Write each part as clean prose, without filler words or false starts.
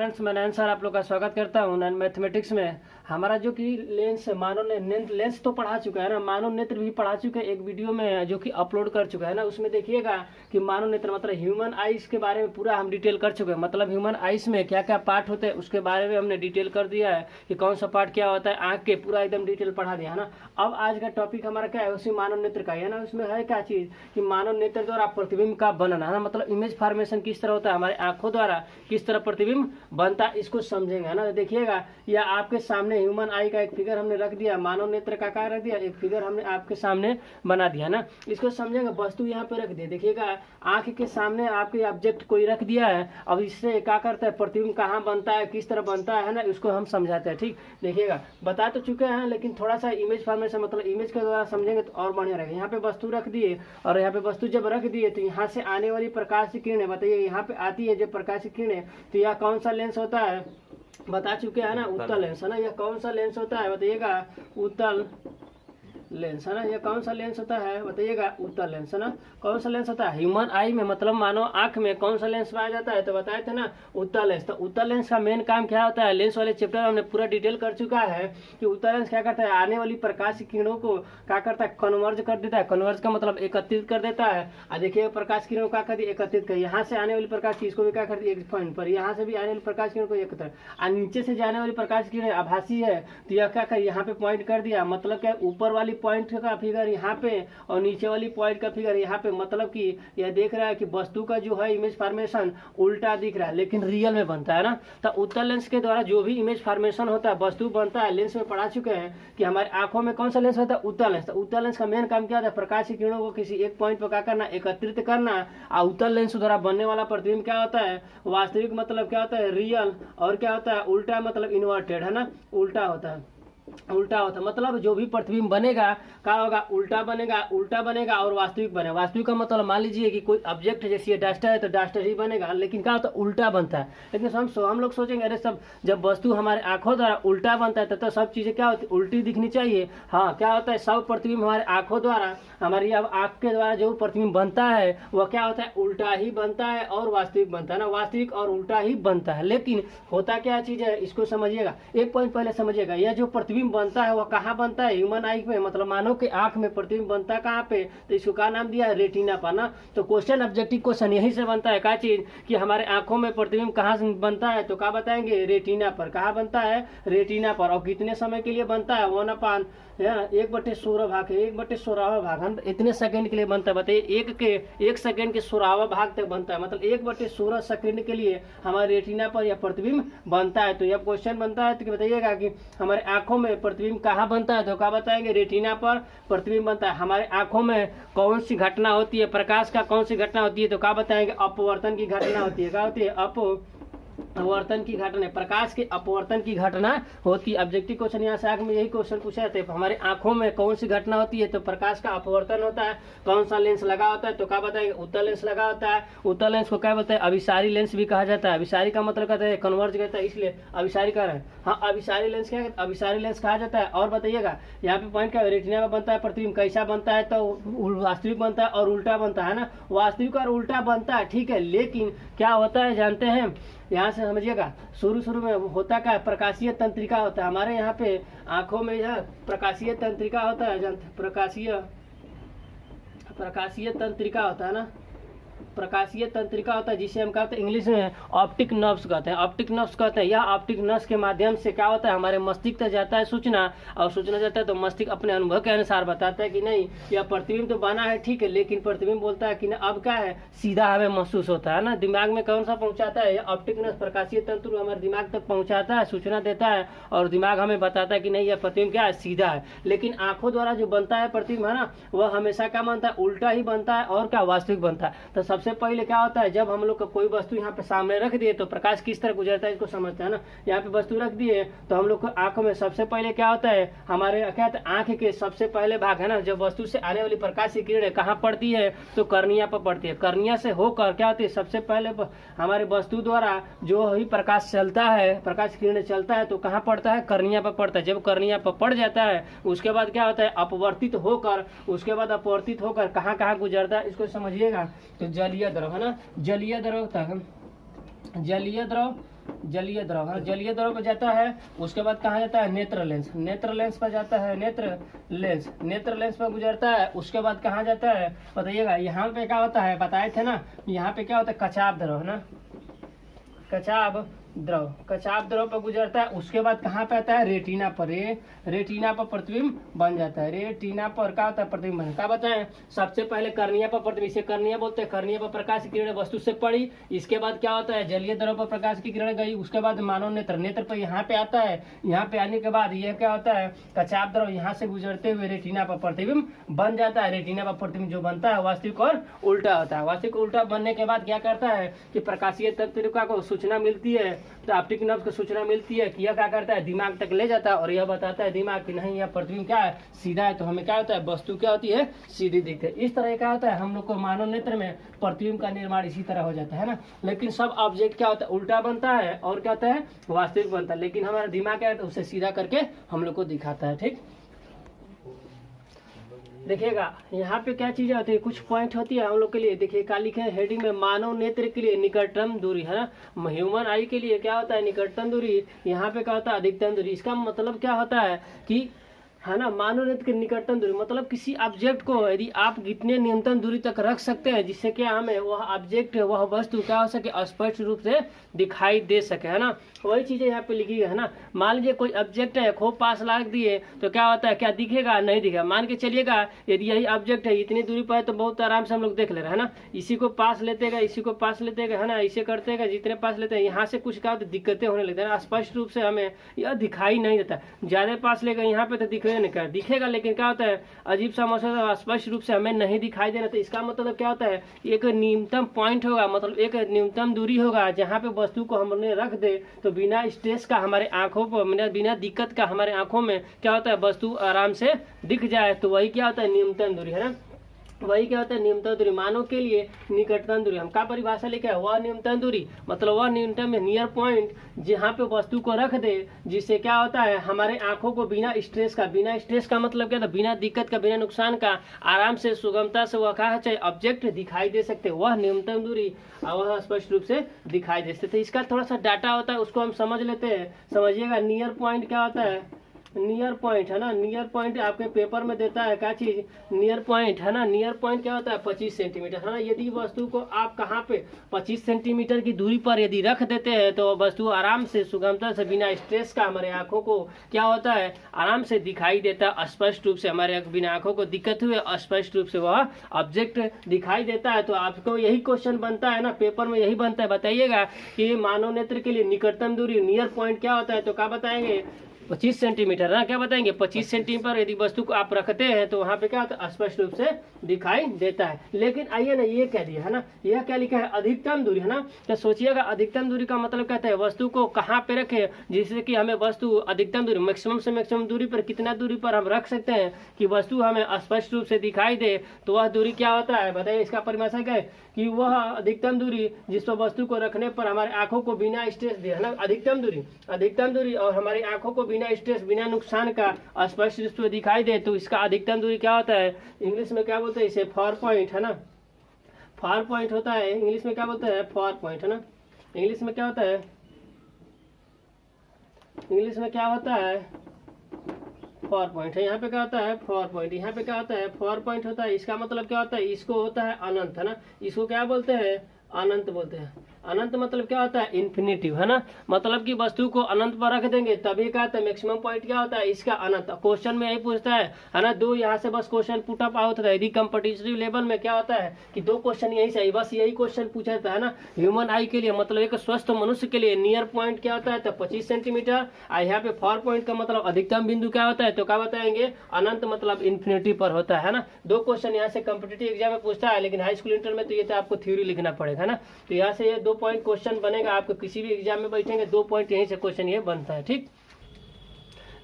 Friends, मैं नयन sir आप लोग का स्वागत करता हूँ नयन मैथमेटिक्स में। हमारा जो कि लेंस मानव ने लेंस तो पढ़ा चुका है ना, मानव नेत्र भी पढ़ा चुका है एक वीडियो में जो कि अपलोड कर चुका है ना। उसमें देखिएगा कि मानव नेत्र मतलब ह्यूमन आइज के बारे में पूरा हम डिटेल कर चुके हैं। मतलब ह्यूमन आइज में क्या क्या पार्ट होते हैं उसके बारे में हमने डिटेल कर दिया है कि कौन सा पार्ट क्या होता है, आँख के पूरा एकदम डिटेल पढ़ा दिया है ना। अब आज का टॉपिक हमारा क्या है, उसी मानव नेत्र का है ना। उसमें है क्या चीज़ कि मानव नेत्र द्वारा प्रतिबिंब का बनना है ना, मतलब इमेज फॉर्मेशन किस तरह होता है, हमारे आंखों द्वारा किस तरह प्रतिबिंब बनता है, इसको समझेंगे है ना। देखिएगा या आपके सामने ह्यूमन आई का एक फिगर हमने रख दिया, मानव नेत्र का क्या रख दिया, एक फिगर हमने आपके सामने बना दिया ना। इसको समझेंगे, वस्तु यहाँ पे रख दिया। देखिएगा आंख के सामने आपके ऑब्जेक्ट कोई रख दिया है। अब इससे क्या करता है, प्रतिबिंब कहाँ बनता है, किस तरह बनता है ना, इसको हम समझाते हैं। ठीक, देखिएगा बता तो चुके हैं लेकिन थोड़ा सा इमेज फॉर्मेशन मतलब इमेज के द्वारा समझेंगे तो और बढ़िया रहेगा। यहाँ पे वस्तु रख दिए और यहाँ पे वस्तु जब रख दिए तो यहाँ से आने वाली प्रकाश की किरणें बताइए, यहाँ पे आती है जब प्रकाश की किरणें, तो यह कौन सा लेंस होता है, बता चुके हैं ना, उत्तल लेंस है ना। यह कौन सा लेंस होता है बताइएगा, उत्तल लेंस है ना। यह कौन सा लेंस होता है बताइएगा, उत्तल लेंस है ना। कौन सा लेंस होता है ह्यूमन आई में, मतलब मानव आंख में कौन सा लेंस पाया जाता है, तो बताए थे ना उत्तल लेंस। तो उत्तल लेंस का मेन काम क्या होता है, लेंस वाले चैप्टर में हमने पूरा डिटेल कर चुका है कि उत्तल लेंस क्या करता है, आने वाली प्रकाश की किरणों को क्या करता है, कन्वर्ज कर देता है। कन्वर्ज का मतलब एकत्रित कर देता है। और देखिए प्रकाश किरणों का कर दी एकत्रित कर, यहाँ से आने वाली प्रकाश की इसको भी क्या कर दी एक पॉइंट पर, यहाँ से भी आने वाली प्रकाश किरणों को एकत्र, और नीचे से जाने वाली प्रकाश किरण आभासी है तो यह क्या कर यहाँ पे पॉइंट कर दिया। मतलब क्या, ऊपर वाली पॉइंट का फिगर यहाँ पे और नीचे वाली पॉइंट का फिगर यहाँ पे। मतलब कि यह देख रहा है कि वस्तु का जो है इमेज फॉर्मेशन उल्टा दिख रहा है लेकिन रियल में बनता है ना। तो उत्तल लेंस के द्वारा जो भी इमेज फॉर्मेशन होता है, वस्तु बनता है, लेंस में पढ़ा चुके हैं कि हमारे आंखों में कौन सा लेंस होता है, उत्तल लेंस। तो उत्तल लेंस का मेन काम क्या होता है, प्रकाश की किरणों को किसी एक पॉइंट पर क्या करना, एकत्रित करना। और उत्तल लेंस द्वारा बनने वाला प्रतिबिंब क्या होता है, वास्तविक मतलब क्या होता है, रियल, और क्या होता है उल्टा मतलब इन्वर्टेड है ना, उल्टा होता है। उल्टा होता है मतलब जो भी प्रतिबिंब बनेगा क्या होगा, उल्टा बनेगा, उल्टा बनेगा और वास्तविक बनेगा। वास्तविक का मतलब मान लीजिए कि कोई ऑब्जेक्ट जैसे ये डस्टर है तो डस्टर ही बनेगा, लेकिन क्या होता है उल्टा बनता है। लेकिन हम लोग सोचेंगे अरे सब जब वस्तु हमारे आंखों द्वारा उल्टा बनता है तो सब चीजें क्या होती है, उल्टी दिखनी चाहिए। हाँ, क्या होता है, सब प्रतिबिंब हमारे आंखों द्वारा, हमारी अब आंख के द्वारा जो प्रतिबिंब बनता है वह क्या होता है, उल्टा ही बनता है और वास्तविक बनता है ना, वास्तविक और उल्टा ही बनता है। लेकिन होता क्या चीज है, इसको समझिएगा, एक पॉइंट पहले समझिएगा। यह जो प्रतिबिंब बनता है वह कहाँ बनता है, ह्यूमन आई में, मतलब मानव के आंख में प्रतिबिंब बनता है कहाँ पे, तो इसको क्या नाम दिया है, रेटिना पर ना। तो क्वेश्चन ऑब्जेक्टिव क्वेश्चन यही से बनता है, क्या चीज कि हमारे आंखों में प्रतिबिंब कहाँ से बनता है, तो क्या बताएंगे, रेटिना पर। कहाँ बनता है, रेटिना पर। और कितने समय के लिए बनता है, 1/16 भाग है, 1/16 भाग हम इतने सेकंड के लिए बनता है। बताइए एक सेकंड के 16वां भाग तक बनता है, मतलब 1/16 सेकंड के लिए हमारे रेटिना पर यह प्रतिबिंब बनता है। तो यह क्वेश्चन बनता है तो बताइएगा कि हमारे आंखों में प्रतिबिंब कहाँ बनता है, तो क्या बताएंगे, रेटिना पर प्रतिबिंब बनता है। हमारे आंखों में कौन सी घटना होती है, प्रकाश का कौन सी घटना होती है, तो क्या बताएंगे, अपवर्तन की घटना होती है। क्या होती है, अपवर्तन की घटना, प्रकाश के अपवर्तन की घटना होती है। ऑब्जेक्टिव क्वेश्चन यहाँ से में यही क्वेश्चन पूछा थे, हमारे आंखों में कौन सी घटना होती है, तो प्रकाश का अपवर्तन होता है। कौन सा लेंस लगा होता है, तो क्या बताएंगे, उत्तल लेंस लगा होता है। उत्तल लेंस को क्या बोलते हैं, अभिसारी लेंस भी कहा जाता है। अभिसारी का मतलब कहते हैं कन्वर्ज करता है, इसलिए अभिसारी कह रहे हैं। हाँ, अभिसारी लेंस क्या है, अभिसारी लेंस कहा जाता है। और बताइएगा यहाँ पे पॉइंट क्या, रेटिना में बनता है प्रतिबिंब, कैसा बनता है, तो वास्तविक बनता है और उल्टा बनता है ना, वास्तविक और उल्टा बनता है। ठीक है, लेकिन क्या होता है जानते हैं, यहाँ से समझिएगा, शुरू में होता क्या है, प्रकाशीय तंत्रिका होता है हमारे यहाँ पे आंखों में, यह प्रकाशीय तंत्रिका होता है, जानते, प्रकाशीय तंत्रिका होता है ना, प्रकाशीय तंत्रिका होता है जिसे हम कहते हैं इंग्लिश में ऑप्टिक नर्व्स कहते हैं। ऑप्टिक नर्व्स कहते हैं, यह ऑप्टिक नर्व्स के माध्यम से क्या होता है, हमारे मस्तिष्क तक जाता है सूचना, और सूचना जाता है तो मस्तिष्क अपने अनुभव के अनुसार बताता है कि नहीं यह प्रतिबिंब तो बना है, ठीक है, लेकिन प्रतिबिंब बोलता है कि ना अब क्या है, सीधा हमें महसूस होता है ना। दिमाग में कौन सा पहुंचाता है, ऑप्टिक नर्व, प्रकाशीय तंतु हमारे दिमाग तक पहुंचाता है, सूचना देता है और दिमाग हमें बताता है कि नहीं यह प्रतिबिंब क्या है, सीधा है। लेकिन आंखों द्वारा जो बनता है प्रतिबिंब है ना, वह हमेशा क्या बनता है, उल्टा ही बनता है और क्या, वास्तविक बनता है। तो सबसे पहले क्या होता है, जब हम लोग का कोई वस्तु यहाँ पे सामने रख दिए तो प्रकाश किस तरह गुजरता है इसको समझते हैं ना। यहाँ पे वस्तु रख दिए तो हम लोग को आंखों में सबसे पहले क्या होता है, हमारे क्या होता है, आंख के सबसे पहले भाग है ना, जब वस्तु से आने वाली प्रकाश की किरणें कहाँ पड़ती है, तो कर्निया पर पड़ती है। कर्निया से होकर क्या होती है, सबसे पहले हमारे वस्तु द्वारा जो ही प्रकाश चलता है, प्रकाश किरणें चलता है तो कहाँ पड़ता है, कर्निया पर पड़ता है। जब कर्निया पर पड़ जाता है उसके बाद क्या होता है, अपवर्तित होकर, उसके बाद अपवर्तित होकर कहाँ कहाँ गुजरता है इसको समझिएगा। तो जलीय द्रव है ना, जलीय द्रव तक, जलीय द्रव जलीय द्रव है, जलीय द्रव पर जाता है। उसके बाद कहाँ जाता है, नेत्र लेंस, नेत्र लेंस पर जाता है, नेत्र लेंस, नेत्र लेंस पर गुजरता है। उसके बाद कहाँ जाता है बताइएगा, यहाँ पे क्या होता है बताए थे ना, यहाँ पे क्या होता है, कचाव द्रव है ना, कचाव द्रव, कचाव द्रव पर गुजरता है। उसके बाद कहाँ पे आता है, रेटिना पर, रेटिना पर प्रतिबिंब बन जाता है, रेटिना पर क्या होता है, प्रतिबिंब बन, क्या बताएं, सबसे पहले कर्निया पर प्रतिबिंब, इसे कर्निया बोलते हैं, कर्निया पर प्रकाश की किरण वस्तु से पड़ी। इसके बाद क्या होता है, जलीय द्रव पर प्रकाश की किरण गई। उसके बाद मानव नेत्र, नेत्र पर यहाँ पे आता है, यहाँ पे आने के बाद यह क्या होता है, कचाव द्रव यहाँ से गुजरते हुए रेटिना पर प्रतिबिंब बन जाता है। रेटिना पर प्रतिबिंब जो बनता है वास्तविक और उल्टा होता है। वास्तविक उल्टा बनने के बाद क्या करता है कि प्रकाशीय तत्व को सूचना मिलती है, तो ऑप्टिक नर्व को सूचना मिलती है कि यह क्या करता है, दिमाग तक ले जाता है और यह बताता है दिमाग कि नहीं यह प्रतिबिंब क्या है, सीधा है। तो हमें क्या होता है, वस्तु क्या होती है, सीधी दिखती है। इस तरह क्या होता है, हम लोग को मानव नेत्र में प्रतिबिंब का निर्माण इसी तरह हो जाता है ना। लेकिन सब ऑब्जेक्ट क्या होता है, उल्टा बनता है और क्या होता है, वास्तविक बनता है। लेकिन हमारा दिमाग क्या है, उसे सीधा करके हम लोग को दिखाता है। ठीक, देखिएगा यहाँ पे क्या चीजें होती है, कुछ पॉइंट होती है हम लोग के लिए। देखिए क्या लिखे हैं हेडिंग में, मानव नेत्र के लिए निकटतम दूरी है ना, ह्यूमन आई के लिए क्या होता है, निकटतम दूरी। यहाँ पे क्या होता है, अधिकतम दूरी। इसका मतलब क्या होता है कि है ना, मानव नेत्र की निकटतम दूरी मतलब किसी ऑब्जेक्ट को यदि आप कितने न्यूनतम दूरी तक रख सकते हैं जिससे कि हमें वह ऑब्जेक्ट वह वस्तु क्या हो सके, स्पष्ट रूप से दिखाई दे सके, है ना। वही चीजें यहाँ पे लिखी है ना। मान लीजिए कोई ऑब्जेक्ट है, खूब पास लाख दिए तो क्या होता है, क्या दिखेगा, नहीं दिखेगा। मान के चलिएगा यदि यही ऑब्जेक्ट है इतनी दूरी पर है तो बहुत आराम से हम लोग देख ले रहे हैं ना। इसी को पास लेते गए, इसी को पास लेते गए, है ना, इसे करते गए, जितने पास लेते हैं यहाँ से कुछ क्या दिक्कतें होने लगती है, स्पष्ट रूप से हमें यह दिखाई नहीं देता। ज्यादा पास ले गए यहाँ पे तो दिखने नहीं कर दिखेगा, लेकिन क्या होता है, अजीब सा मौसम, स्पष्ट रूप से हमें नहीं दिखाई देना। तो इसका मतलब क्या होता है, एक न्यूनतम पॉइंट होगा, मतलब एक न्यूनतम दूरी होगा जहाँ पे वस्तु को हमने रख दे तो बिना स्ट्रेस का हमारे आंखों पर, बिना दिक्कत का हमारे आंखों में क्या होता है, वस्तु आराम से दिख जाए। तो वही क्या होता है, न्यूनतम दूरी, है ना। वही क्या होता है, न्यूनतम दूरी। मानव के लिए निकटतम दूरी हम क्या परिभाषा लेके है, वह न्यूनतम दूरी मतलब वह न्यूनतम नियर पॉइंट जहाँ पे वस्तु को रख दे जिससे क्या होता है, हमारे आंखों को बिना स्ट्रेस का, बिना स्ट्रेस का मतलब क्या था, बिना दिक्कत का, बिना नुकसान का आराम से सुगमता से वह क्या चाहे ऑब्जेक्ट दिखाई दे सकते, वह न्यूनतम दूरी और वह स्पष्ट रूप से दिखाई दे सकते। इसका थोड़ा सा डाटा होता है, उसको हम समझ लेते हैं। समझिएगा, नियर पॉइंट क्या होता है, नियर पॉइंट, है ना। नियर पॉइंट आपके पेपर में देता है क्या चीज, नियर पॉइंट, है ना। नियर पॉइंट क्या होता है, 25 सेंटीमीटर, है ना। यदि वस्तु को आप कहाँ पे 25 सेंटीमीटर की दूरी पर यदि रख देते हैं तो वस्तु आराम से सुगमता से बिना स्ट्रेस का हमारे आंखों को क्या होता है, आराम से दिखाई देता है, स्पष्ट रूप से हमारे बिना आंखों को दिक्कत हुए स्पष्ट रूप से वह ऑब्जेक्ट दिखाई देता है। तो आपको यही क्वेश्चन बनता है ना, पेपर में यही बनता है। बताइएगा कि मानव नेत्र के लिए निकटतम दूरी नियर पॉइंट क्या होता है, तो क्या बताएंगे, 25 सेंटीमीटर ना। क्या बताएंगे, 25 सेंटीमीटर यदि वस्तु को आप रखते हैं तो वहाँ पे क्या होता है, स्पष्ट रूप से दिखाई देता है। लेकिन आइए ना, ये क्या दिया है ना, यह क्या लिखा है, अधिकतम दूरी, है ना। तो सोचिएगा अधिकतम दूरी का मतलब कहता है वस्तु को कहाँ पे रखे जिससे कि हमें वस्तु अधिकतम दूरी, मैक्सिमम से मैक्सिमम दूरी पर कितना दूरी पर हम रख सकते हैं कि वस्तु हमें स्पष्ट रूप से दिखाई दे। तो वह दूरी क्या होता है बताइए, इसका परिभाषा क्या है कि वह अधिकतम दूरी जिस पर वस्तु को रखने पर हमारे आंखों को बिना स्ट्रेस दे, है ना। अधिकतम दूरी, अधिकतम दूरी और हमारी आंखों को बिना स्ट्रेस, बिना नुकसान का स्पष्ट रूप से दिखाई दे तो इसका अधिकतम दूरी क्या होता है, इंग्लिश में क्या बोलते हैं इसे, फार पॉइंट, है ना। फार पॉइंट होता है, इंग्लिश में क्या बोलते हैं, फार पॉइंट, है ना। इंग्लिश में क्या होता है, इंग्लिश में क्या होता है, फार पॉइंट है। यहाँ पे क्या होता है, फार पॉइंट। यहाँ पे क्या होता है, फार पॉइंट होता है। इसका मतलब क्या होता है, इसको होता है अनंत, है ना। इसको क्या बोलते हैं, अनंत बोलते हैं। अनंत मतलब क्या होता है, इन्फिनिटिव, है ना। मतलब कि वस्तु को अनंत पर रख देंगे तभी क्या होता है, मैक्सिमम पॉइंट क्या होता है इसका, अनंत। क्वेश्चन में यही पूछता है ना। दो यहाँ से बस क्वेश्चन पुट अप आउट होता है। यदि कम्पिटिटिव लेवल में क्या होता है कि दो क्वेश्चन यही से बस यही क्वेश्चन पूछा जाता है ना। ह्यूमन आई के लिए मतलब एक स्वस्थ मनुष्य के लिए नियर पॉइंट क्या होता है, तो 25 सेंटीमीटर। यहाँ पे फार पॉइंट का मतलब अधिकतम बिंदु क्या होता है, तो क्या बताएंगे, अनंत मतलब इन्फिनिटी पर होता है ना। दो क्वेश्चन यहाँ से कम्पिटिटिव एग्जाम में पूछता है, लेकिन हाई स्कूल इंटर में तो ये तो आपको थ्योरी लिखना पड़ेगा, है ना। तो यहाँ से ये 2 पॉइंट क्वेश्चन बनेगा आपको, किसी भी एग्जाम में बैठेंगे 2 पॉइंट यहीं से क्वेश्चन ये बनता है। ठीक,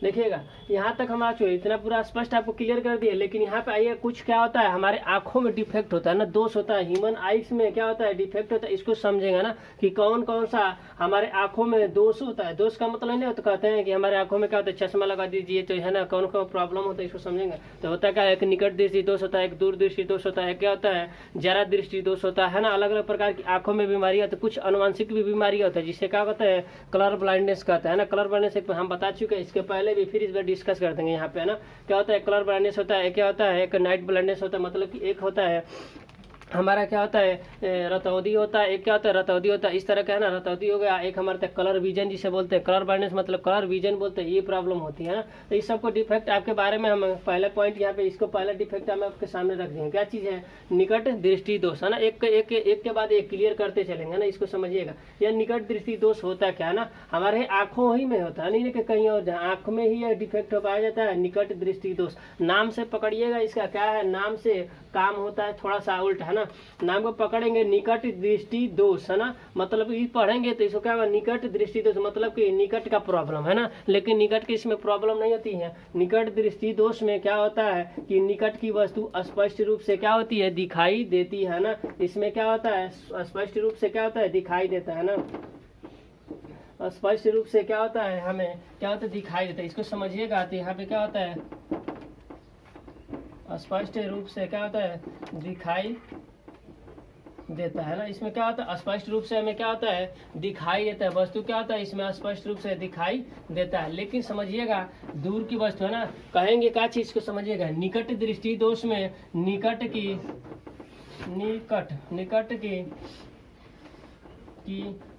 देखिएगा यहाँ तक हम आ चुके, इतना पूरा स्पष्ट आपको क्लियर कर दिए। लेकिन यहाँ पे आइए, कुछ क्या होता है हमारे आंखों में डिफेक्ट होता है ना, दोष होता है, ह्यूमन आइज में क्या होता है डिफेक्ट होता है। इसको समझेंगे ना कि कौन कौन सा हमारे आंखों में दोष होता है। दोष का मतलब नहीं होता, कहते हैं कि हमारे आंखों में क्या होता है चश्मा लगा दीजिए तो है ना, कौन कौन प्रॉब्लम होता है इसको समझेंगे। तो होता क्या है, एक निकट दृष्टि दोष होता है, एक दूर दृष्टि दोष होता है, क्या होता है जरा दृष्टि दोष होता है ना। अलग अलग प्रकार की आंखों में बीमारी होती है, कुछ अनुवांशिक भी बीमारी होता है जिससे क्या होता है कलर ब्लाइंडनेस कहता है ना। कलर ब्लाइंडनेस हम बता चुके हैं इसके पहले भी, फिर इस बार डिस्कस कर देंगे यहाँ पे है ना। क्या होता है कलर ब्लाइंडनेस होता है, क्या होता है एक नाइट ब्लाइंडनेस होता है, मतलब कि एक होता है हमारा क्या होता है रतौंधी होता है, एक क्या होता है रतौंधी होता है, इस तरह का है ना रतौंधी हो गया। एक हमारे कलर विजन जिसे बोलते हैं, कलर ब्लाइंडनेस मतलब कलर विजन बोलते हैं, ये प्रॉब्लम होती है ना। तो इस सबको डिफेक्ट आपके बारे में हम पहले पॉइंट यहाँ पे इसको पहला डिफेक्ट हम आपके सामने रख देंगे। क्या चीज़ है निकट दृष्टि दोष है ना। एक के बाद एक क्लियर करते चलेंगे ना, इसको समझिएगा। यह निकट दृष्टि दोष होता क्या है ना, हमारे आंखों ही में होता है, नहीं कि कहीं और, जहाँ आंख में ही यह डिफेक्ट हो पाया जाता है निकट दृष्टि दोष। नाम से पकड़िएगा, इसका क्या है नाम से काम होता है थोड़ा सा उल्टा है ना। नाम को पकड़ेंगे निकट दृष्टि दोष है ना, मतलब ये पढ़ेंगे तो इसको क्या होगा निकट दृष्टि दोष, मतलब कि निकट का प्रॉब्लम है ना। लेकिन निकट की इसमें प्रॉब्लम नहीं होती है। निकट दृष्टि दोष में क्या होता है कि निकट की वस्तु स्पष्ट रूप से क्या होती है दिखाई देती है ना। इसमें क्या होता है स्पष्ट रूप से क्या होता है दिखाई देता है ना। स्पष्ट रूप से क्या होता है हमें क्या होता है दिखाई देता है, इसको समझिएगा। तो यहाँ पे क्या होता है स्पष्ट रूप से क्या होता है दिखाई देता है ना। इसमें क्या होता है स्पष्ट रूप से हमें क्या होता है दिखाई देता है, वस्तु क्या होता है इसमें स्पष्ट रूप से दिखाई देता है। लेकिन समझिएगा दूर की वस्तु है ना, कहेंगे क्या चीज को समझिएगा। निकट दृष्टि दोष में निकट की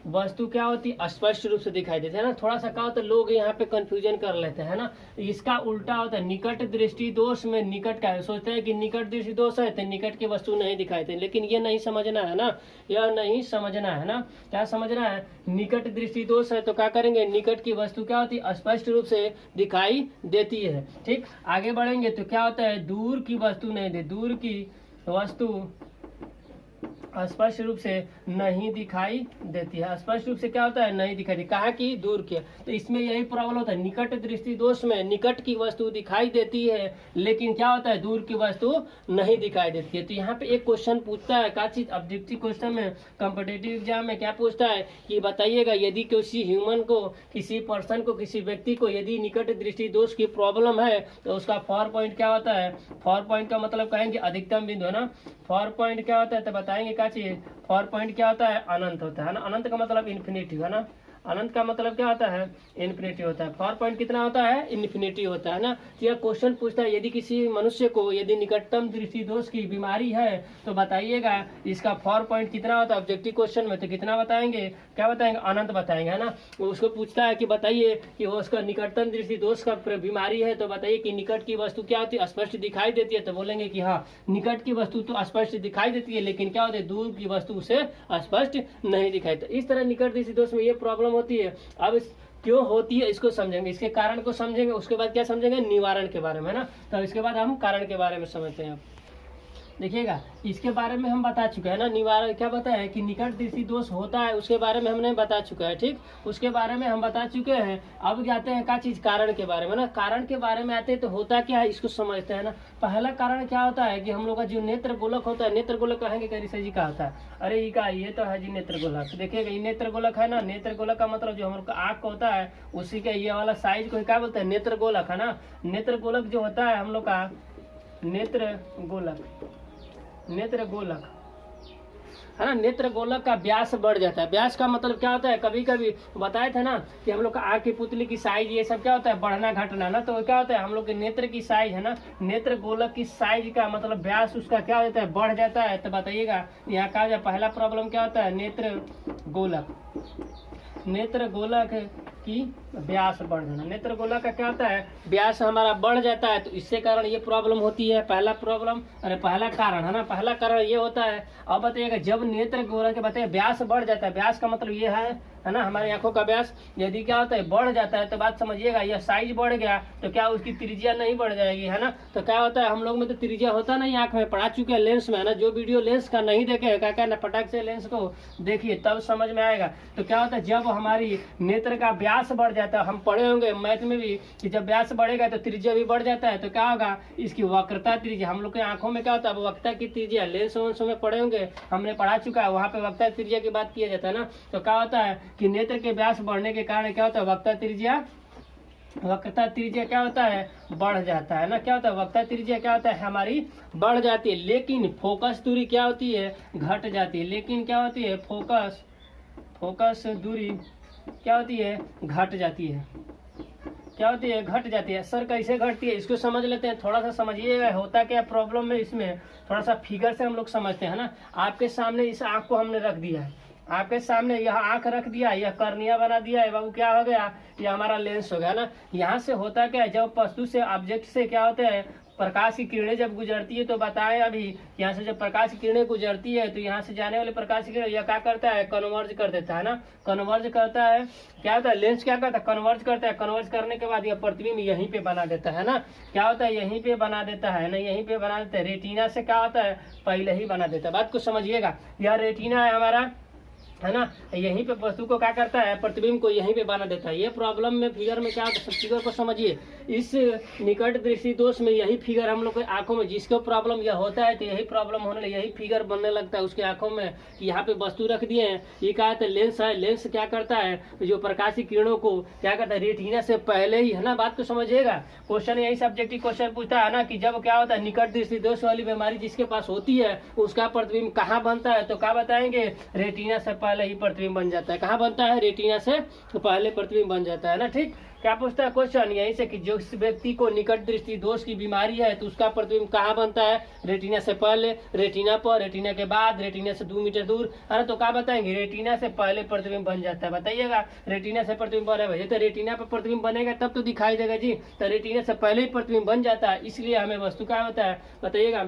वस्तु क्या होती है स्पष्ट रूप से दिखाई देती है ना। थोड़ा सा क्या होता है लोग यहाँ पे कंफ्यूजन कर लेते हैं ना, इसका उल्टा होता है। निकट दृष्टि दोष में निकट का सोचते हैं कि निकट दृष्टि दोष है तो निकट की वस्तु नहीं दिखाई देती, लेकिन ये नहीं समझना है ना, यह नहीं समझना है ना। क्या समझना है निकट दृष्टि दोष है तो क्या करेंगे निकट की वस्तु क्या होती है स्पष्ट रूप से दिखाई देती है। ठीक, आगे बढ़ेंगे तो क्या होता है दूर की वस्तु नहीं दे, दूर की वस्तु स्पष्ट रूप से नहीं दिखाई देती है। स्पष्ट रूप से क्या होता है नहीं दिखाई देती, कहा कि दूर की। तो इसमें यही प्रॉब्लम होता है निकट दृष्टि दोष में निकट की वस्तु दिखाई देती है लेकिन क्या होता है दूर की वस्तु नहीं दिखाई देती है। तो यहाँ पे एक क्वेश्चन पूछता है क्या चीज ऑब्जेक्टिव क्वेश्चन में कॉम्पिटिटिव एग्जाम में क्या पूछता है कि बताइएगा यदि किसी ह्यूमन को किसी पर्सन को किसी व्यक्ति को यदि निकट दृष्टि दोष की प्रॉब्लम है तो उसका 4 पॉइंट क्या होता है। 4 पॉइंट का मतलब कहेंगे अधिकतम बिंदु है ना। 4 पॉइंट क्या होता है तो बताएंगे क्या चीज 4 पॉइंट क्या होता है अनंत होता है ना। अनंत का मतलब इन्फिनिटी है ना, अनंत का मतलब क्या होता है इन्फिनिटी होता है। 4 पॉइंट कितना होता है इन्फिनिटी होता है ना। तो यह क्वेश्चन पूछता है यदि किसी मनुष्य को यदि निकटतम दृष्टि दोष की बीमारी है तो बताइएगा इसका 4 पॉइंट कितना होता है ऑब्जेक्टिव क्वेश्चन में। तो कितना बताएंगे क्या बताएंगे अनंत बताएंगे है ना। उसको पूछता है कि बताइए कि वो उसका निकटतम दृष्टि दोष का बीमारी है तो बताइए कि निकट की वस्तु क्या होती है स्पष्ट दिखाई देती है। तो बोलेंगे कि हाँ निकट की वस्तु तो स्पष्ट दिखाई देती है लेकिन क्या होती है दूर की वस्तु उसे स्पष्ट नहीं दिखाई। तो इस तरह निकट दृष्टि दोष में ये प्रॉब्लम होती है। अब क्यों होती है इसको समझेंगे, इसके कारण को समझेंगे, उसके बाद क्या समझेंगे निवारण के बारे में ना। तो इसके बाद हम कारण के बारे में समझते हैं। देखिएगा इसके बारे में हम बता चुके हैं ना, निवारण क्या बताया कि निकट दृष्टि दोष होता है उसके बारे में हमने बता चुका है। ठीक, उसके बारे में हम बता चुके हैं। अब जाते हैं क्या चीज कारण के बारे में ना। कारण के बारे में आते हैं तो होता क्या है इसको समझते हैं ना। पहला कारण क्या होता है कि हम लोग का जो नेत्र गोलक होता है, नेत्र गोलक कहेंगे करिशा जी का होता है, अरे ये तो है जी नेत्र गोलक। देखिएगा ये नेत्र गोलक है ना। नेत्र गोलक का मतलब जो हम लोग का आँख होता है उसी का ये वाला साइज को क्या बोलते हैं नेत्र गोलक है ना। नेत्र गोलक जो होता है हम लोग का नेत्र गोलक है ना। नेत्र गोलक का व्यास बढ़ जाता है। व्यास का मतलब क्या होता है कभी कभी बताए थे ना कि हम लोग का आँख की पुतली की साइज ये सब क्या होता है बढ़ना घटना ना। तो क्या होता है हम लोग के नेत्र की साइज है ना, नेत्र गोलक की साइज का मतलब व्यास उसका क्या होता है बढ़ जाता है। तो बताइएगा यहाँ का जो पहला प्रॉब्लम क्या होता है नेत्र गोलक की व्यास बढ़ जाना। नेत्र गोलक का क्या होता है व्यास हमारा बढ़ जाता है तो इससे कारण ये प्रॉब्लम होती है। पहला प्रॉब्लम अरे पहला कारण है ना, पहला कारण ये होता है। अब बताइएगा जब नेत्र गोलक के बताइए व्यास बढ़ जाता है, व्यास का मतलब ये है है ना, हमारी आंखों का व्यास यदि क्या होता है बढ़ जाता है तो बात समझिएगा, यह साइज बढ़ गया तो क्या उसकी त्रिज्या नहीं बढ़ जाएगी, है ना। तो क्या होता है हम लोग में तो त्रिज्या होता नहीं, आंख में पढ़ा चुके हैं लेंस में, है ना। जो वीडियो लेंस का नहीं देखे क्या कहना, फटाक से लेंस को देखिए तब समझ में आएगा। तो क्या होता है जब हमारी नेत्र का व्यास बढ़ जाता है, हम पढ़े होंगे मैथ में भी कि जब व्यास बढ़ेगा तो त्रिज्या भी बढ़ जाता है, तो क्या होगा इसकी वक्रता त्रिज्या, हम लोग के आंखों में क्या होता है वक्रता की त्रिज्या, लेंस वेंस में पढ़े होंगे, हमने पढ़ा चुका है, वहाँ पे वक्रता त्रिज्या की बात किया जाता है ना। तो क्या होता है कि नेत्र के व्यास बढ़ने के कारण क्या होता है वक्रता त्रिज्या क्या होता है बढ़ जाता है ना। क्या होता है वक्रता त्रिज्या क्या होता है हमारी बढ़ जाती है, लेकिन फोकस दूरी क्या होती है घट जाती है। लेकिन क्या होती है फोकस दूरी क्या होती है घट जाती है, क्या होती है घट जाती है। सर कैसे घटती है इसको समझ लेते हैं, थोड़ा सा समझिएगा होता क्या प्रॉब्लम में, इसमें थोड़ा सा फिगर से हम लोग समझते हैं ना। आपके सामने इस आंख को हमने रख दिया है, आपके सामने यह आंख रख दिया, यह कर्निया बना दिया है बाबू, क्या हो गया ये हमारा लेंस हो गया ना। यहाँ से होता क्या है जब वस्तु से ऑब्जेक्ट से क्या होते हैं प्रकाश की किरणें जब गुजरती है, तो बताएं अभी यहाँ से जब प्रकाश की किरणें गुजरती है तो यहाँ से जाने वाले प्रकाश की किरण यह क्या करता है कन्वर्ज कर देता है ना, कन्वर्ज करता है। क्या होता है लेंस क्या करता है कन्वर्ज करता है, कन्वर्ज करने के बाद यह प्रतिबिंब यहीं पे बना देता है ना। क्या होता है यहीं पे बना देता है ना, यहीं पे बना देता है। रेटिना से क्या होता है पहले ही बना देता है, बात को समझिएगा। यह रेटिना है हमारा, है ना, यहीं पे वस्तु को क्या करता है प्रतिबिंब को यहीं पे बना देता है। ये प्रॉब्लम में फिगर में क्या होता है फिगर को समझिए, इस निकट दृष्टि दोष में यही फिगर हम लोग के आंखों में जिसको प्रॉब्लम यह होता है तो यही प्रॉब्लम होने लगे, यही फिगर बनने लगता है उसके आंखों में कि यहाँ पे वस्तु रख दिए हैं। ये क्या है लेंस है, लेंस क्या करता है जो प्रकाशी किरणों को क्या करता है रेटिना से पहले ही, है ना, बात को समझिएगा। क्वेश्चन यही सब्जेक्टिव क्वेश्चन पूछता है ना कि जब क्या होता है निकट दृष्टि दोष वाली बीमारी जिसके पास होती है उसका प्रतिबिंब कहाँ बनता है, तो क्या बताएंगे रेटिना से पहले ही प्रतिबिंब बन जाता है। कहाँ बनता है रेटिना से पहले प्रतिबिंब बन जाता है ना। ठीक, क्या पूछता है क्वेश्चन यही से कि जो व्यक्ति को निकट दृष्टि दोष की बीमारी है तो उसका प्रतिबिंब कहाँ बनता है रेटिना से पहले, रेटिना पर, रेटिना के बाद, रेटिना से 2 मीटर दूर, है ना। तो क्या बताएंगे रेटिना से पहले प्रतिबिंब बन जाता है, बताइएगा रेटिना से प्रतिबिंब बने भाई, तो रेटिना पर प्रतिबिंब बनेगा तब तो दिखाई देगा जी, तो रेटिना से पहले ही प्रतिबिंब बन जाता है, इसलिए हमें वस्तु क्या होता है बताइएगा।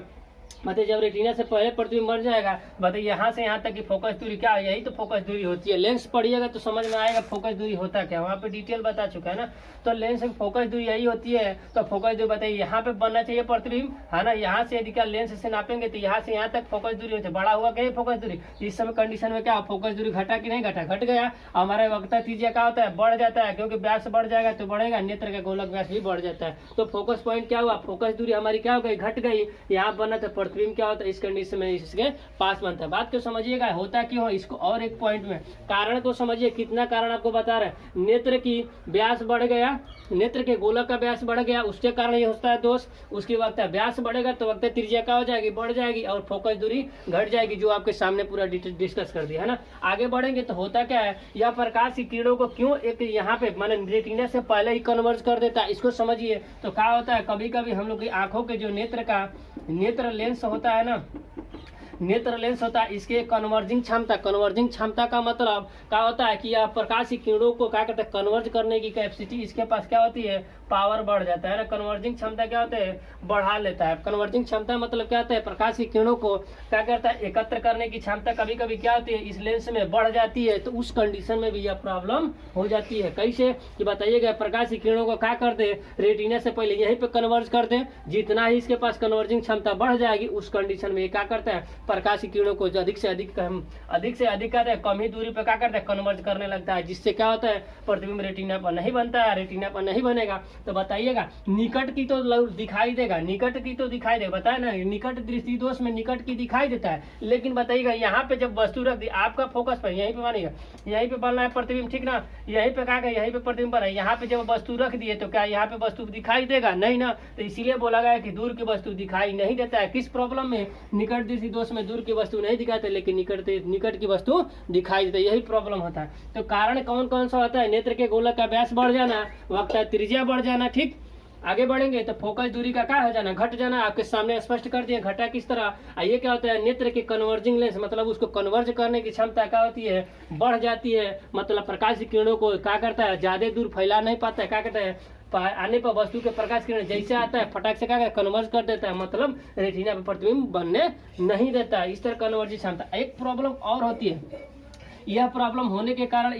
बताइए जब रेटिना से पहले प्रतिबिंब बन जाएगा, बताइए यहाँ से यहाँ तक की फोकस दूरी क्या है, यही तो फोकस दूरी होती है। लेंस पढ़िएगा तो समझ में आएगा फोकस दूरी होता क्या, वहाँ पे डिटेल बता चुका है ना। तो लेंस की फोकस दूरी यही होती है, तो फोकस दूरी बताइए यहाँ पे बनना चाहिए प्रतिबिंब, है ना। यहाँ से यदि क्या लेंस से नापेंगे तो यहाँ से यहाँ तक फोकस दूरी होती है, बड़ा हुआ क्या फोकस दूरी। इस समय कंडीशन में क्या फोकस दूरी घटा कि नहीं घटा, घट गया। हमारे वक्रता त्रिज्या क्या होता है बढ़ जाता है, क्योंकि व्यास बढ़ जाएगा तो बढ़ेगा, नेत्र का गोलक व्यास भी बढ़ जाता है। तो फोकस पॉइंट क्या हुआ, फोकस दूरी हमारी क्या हो गई घट गई, यहाँ बना तो प्रतिबिंब क्या होता है इस कंडीशन में इसके पास बनता है। बात को समझिएगा होता क्यों, इसको और एक पॉइंट में कारण को समझिए, कितना कारण आपको बता रहे हैं। नेत्र की व्यास बढ़ गया, नेत्र के गोलक का व्यास बढ़ गया, उसके कारण ये होता है दोष। उसकी वक्त व्यास बढ़ेगा तो वक्त त्रिज्या क्या हो जाएगी बढ़ जाएगी, और फोकस दूरी घट जाएगी, जो आपके सामने पूरा डिस्कस कर दिया है ना। आगे बढ़ेंगे तो होता क्या है, यह प्रकाश की किरणों को क्यों एक यहाँ पे माने रेटिना से पहले ही कन्वर्ज कर देता है, इसको समझिए। तो क्या होता है कभी कभी हम लोग की आंखों के जो नेत्र लेंस होता है ना, नेत्र लेंस होता है, इसके कन्वर्जिंग क्षमता का मतलब क्या होता है कि यह प्रकाश की किरणों को क्या करता है कन्वर्ज करने की कैपेसिटी इसके पास क्या होती है पावर बढ़ जाता है ना। कन्वर्जिंग क्षमता क्या होता है बढ़ा लेता है। कन्वर्जिंग क्षमता मतलब क्या होता है प्रकाश की किरणों को क्या करता है एकत्र करने की क्षमता कभी कभी क्या होती है इस लेंस में बढ़ जाती है, तो उस कंडीशन में भी यह प्रॉब्लम हो जाती है। कैसे कि बताइएगा, प्रकाश की किरणों को क्या कर दे रेटिना से पहले यहीं पे कन्वर्ज कर दे, जितना ही इसके पास कन्वर्जिंग क्षमता बढ़ जाएगी उस कंडीशन में क्या करता है प्रकाश की किरणों को जो अधिक से अधिक करते हैं कम ही दूरी पे क्या करता है कन्वर्ज करने लगता है, जिससे क्या होता है प्रतिबिंब रेटिना पर नहीं बनता है, रेटिना पर नहीं बनेगा। तो बताइएगा निकट की तो दिखाई देगा, निकट की तो दिखाई देगा, बताया ना निकट दृष्टि दोष में निकट की दिखाई देता है, लेकिन बताइएगा यहाँ पे जब वस्तु रख दी आपका फोकस पर यहीं पे बनेगा, यहीं पे बनना है प्रतिबिंब, ठीक ना, यहीं पे क्या यहीं पे प्रतिबिंब बना है, यहाँ पे जब वस्तु रख दिए तो क्या यहाँ पे वस्तु दिखाई देगा नहीं ना। तो इसीलिए बोला गया कि दूर की वस्तु दिखाई नहीं देता है। किस प्रॉब्लम में, निकट दृष्टि दोष में दूर की वस्तु नहीं दिखाते लेकिन निकट की वस्तु दिखाई देती है, यही प्रॉब्लम होता है। तो कारण कौन कौन सा होता है, नेत्र के गोलक का व्यास बढ़ जाना, वक्ता त्रिज्या बढ़ जाना। ठीक, आगे बढ़ेंगे तो फोकस दूरी का क्या हो जाना घट जाना, आपके सामने स्पष्ट कर दिए घटा किस तरह। ये क्या होता है नेत्र के कन्वर्जिंग लेंस मतलब उसको कन्वर्ज करने की क्षमता क्या होती है बढ़ जाती है, मतलब प्रकाश की किरणों को क्या करता है ज्यादा दूर फैला नहीं पाता है, क्या कहता है आने पर वस्तु के प्रकाश किरण जैसे आता है फटाक से क्या कन्वर्ज कर देता है, मतलब रेटिना पे प्रतिबिंब बनने नहीं देता है। इस तरह कन्वर्जिंग क्षमता। एक प्रॉब्लम और होती है, यह प्रॉब्लम होने के कारण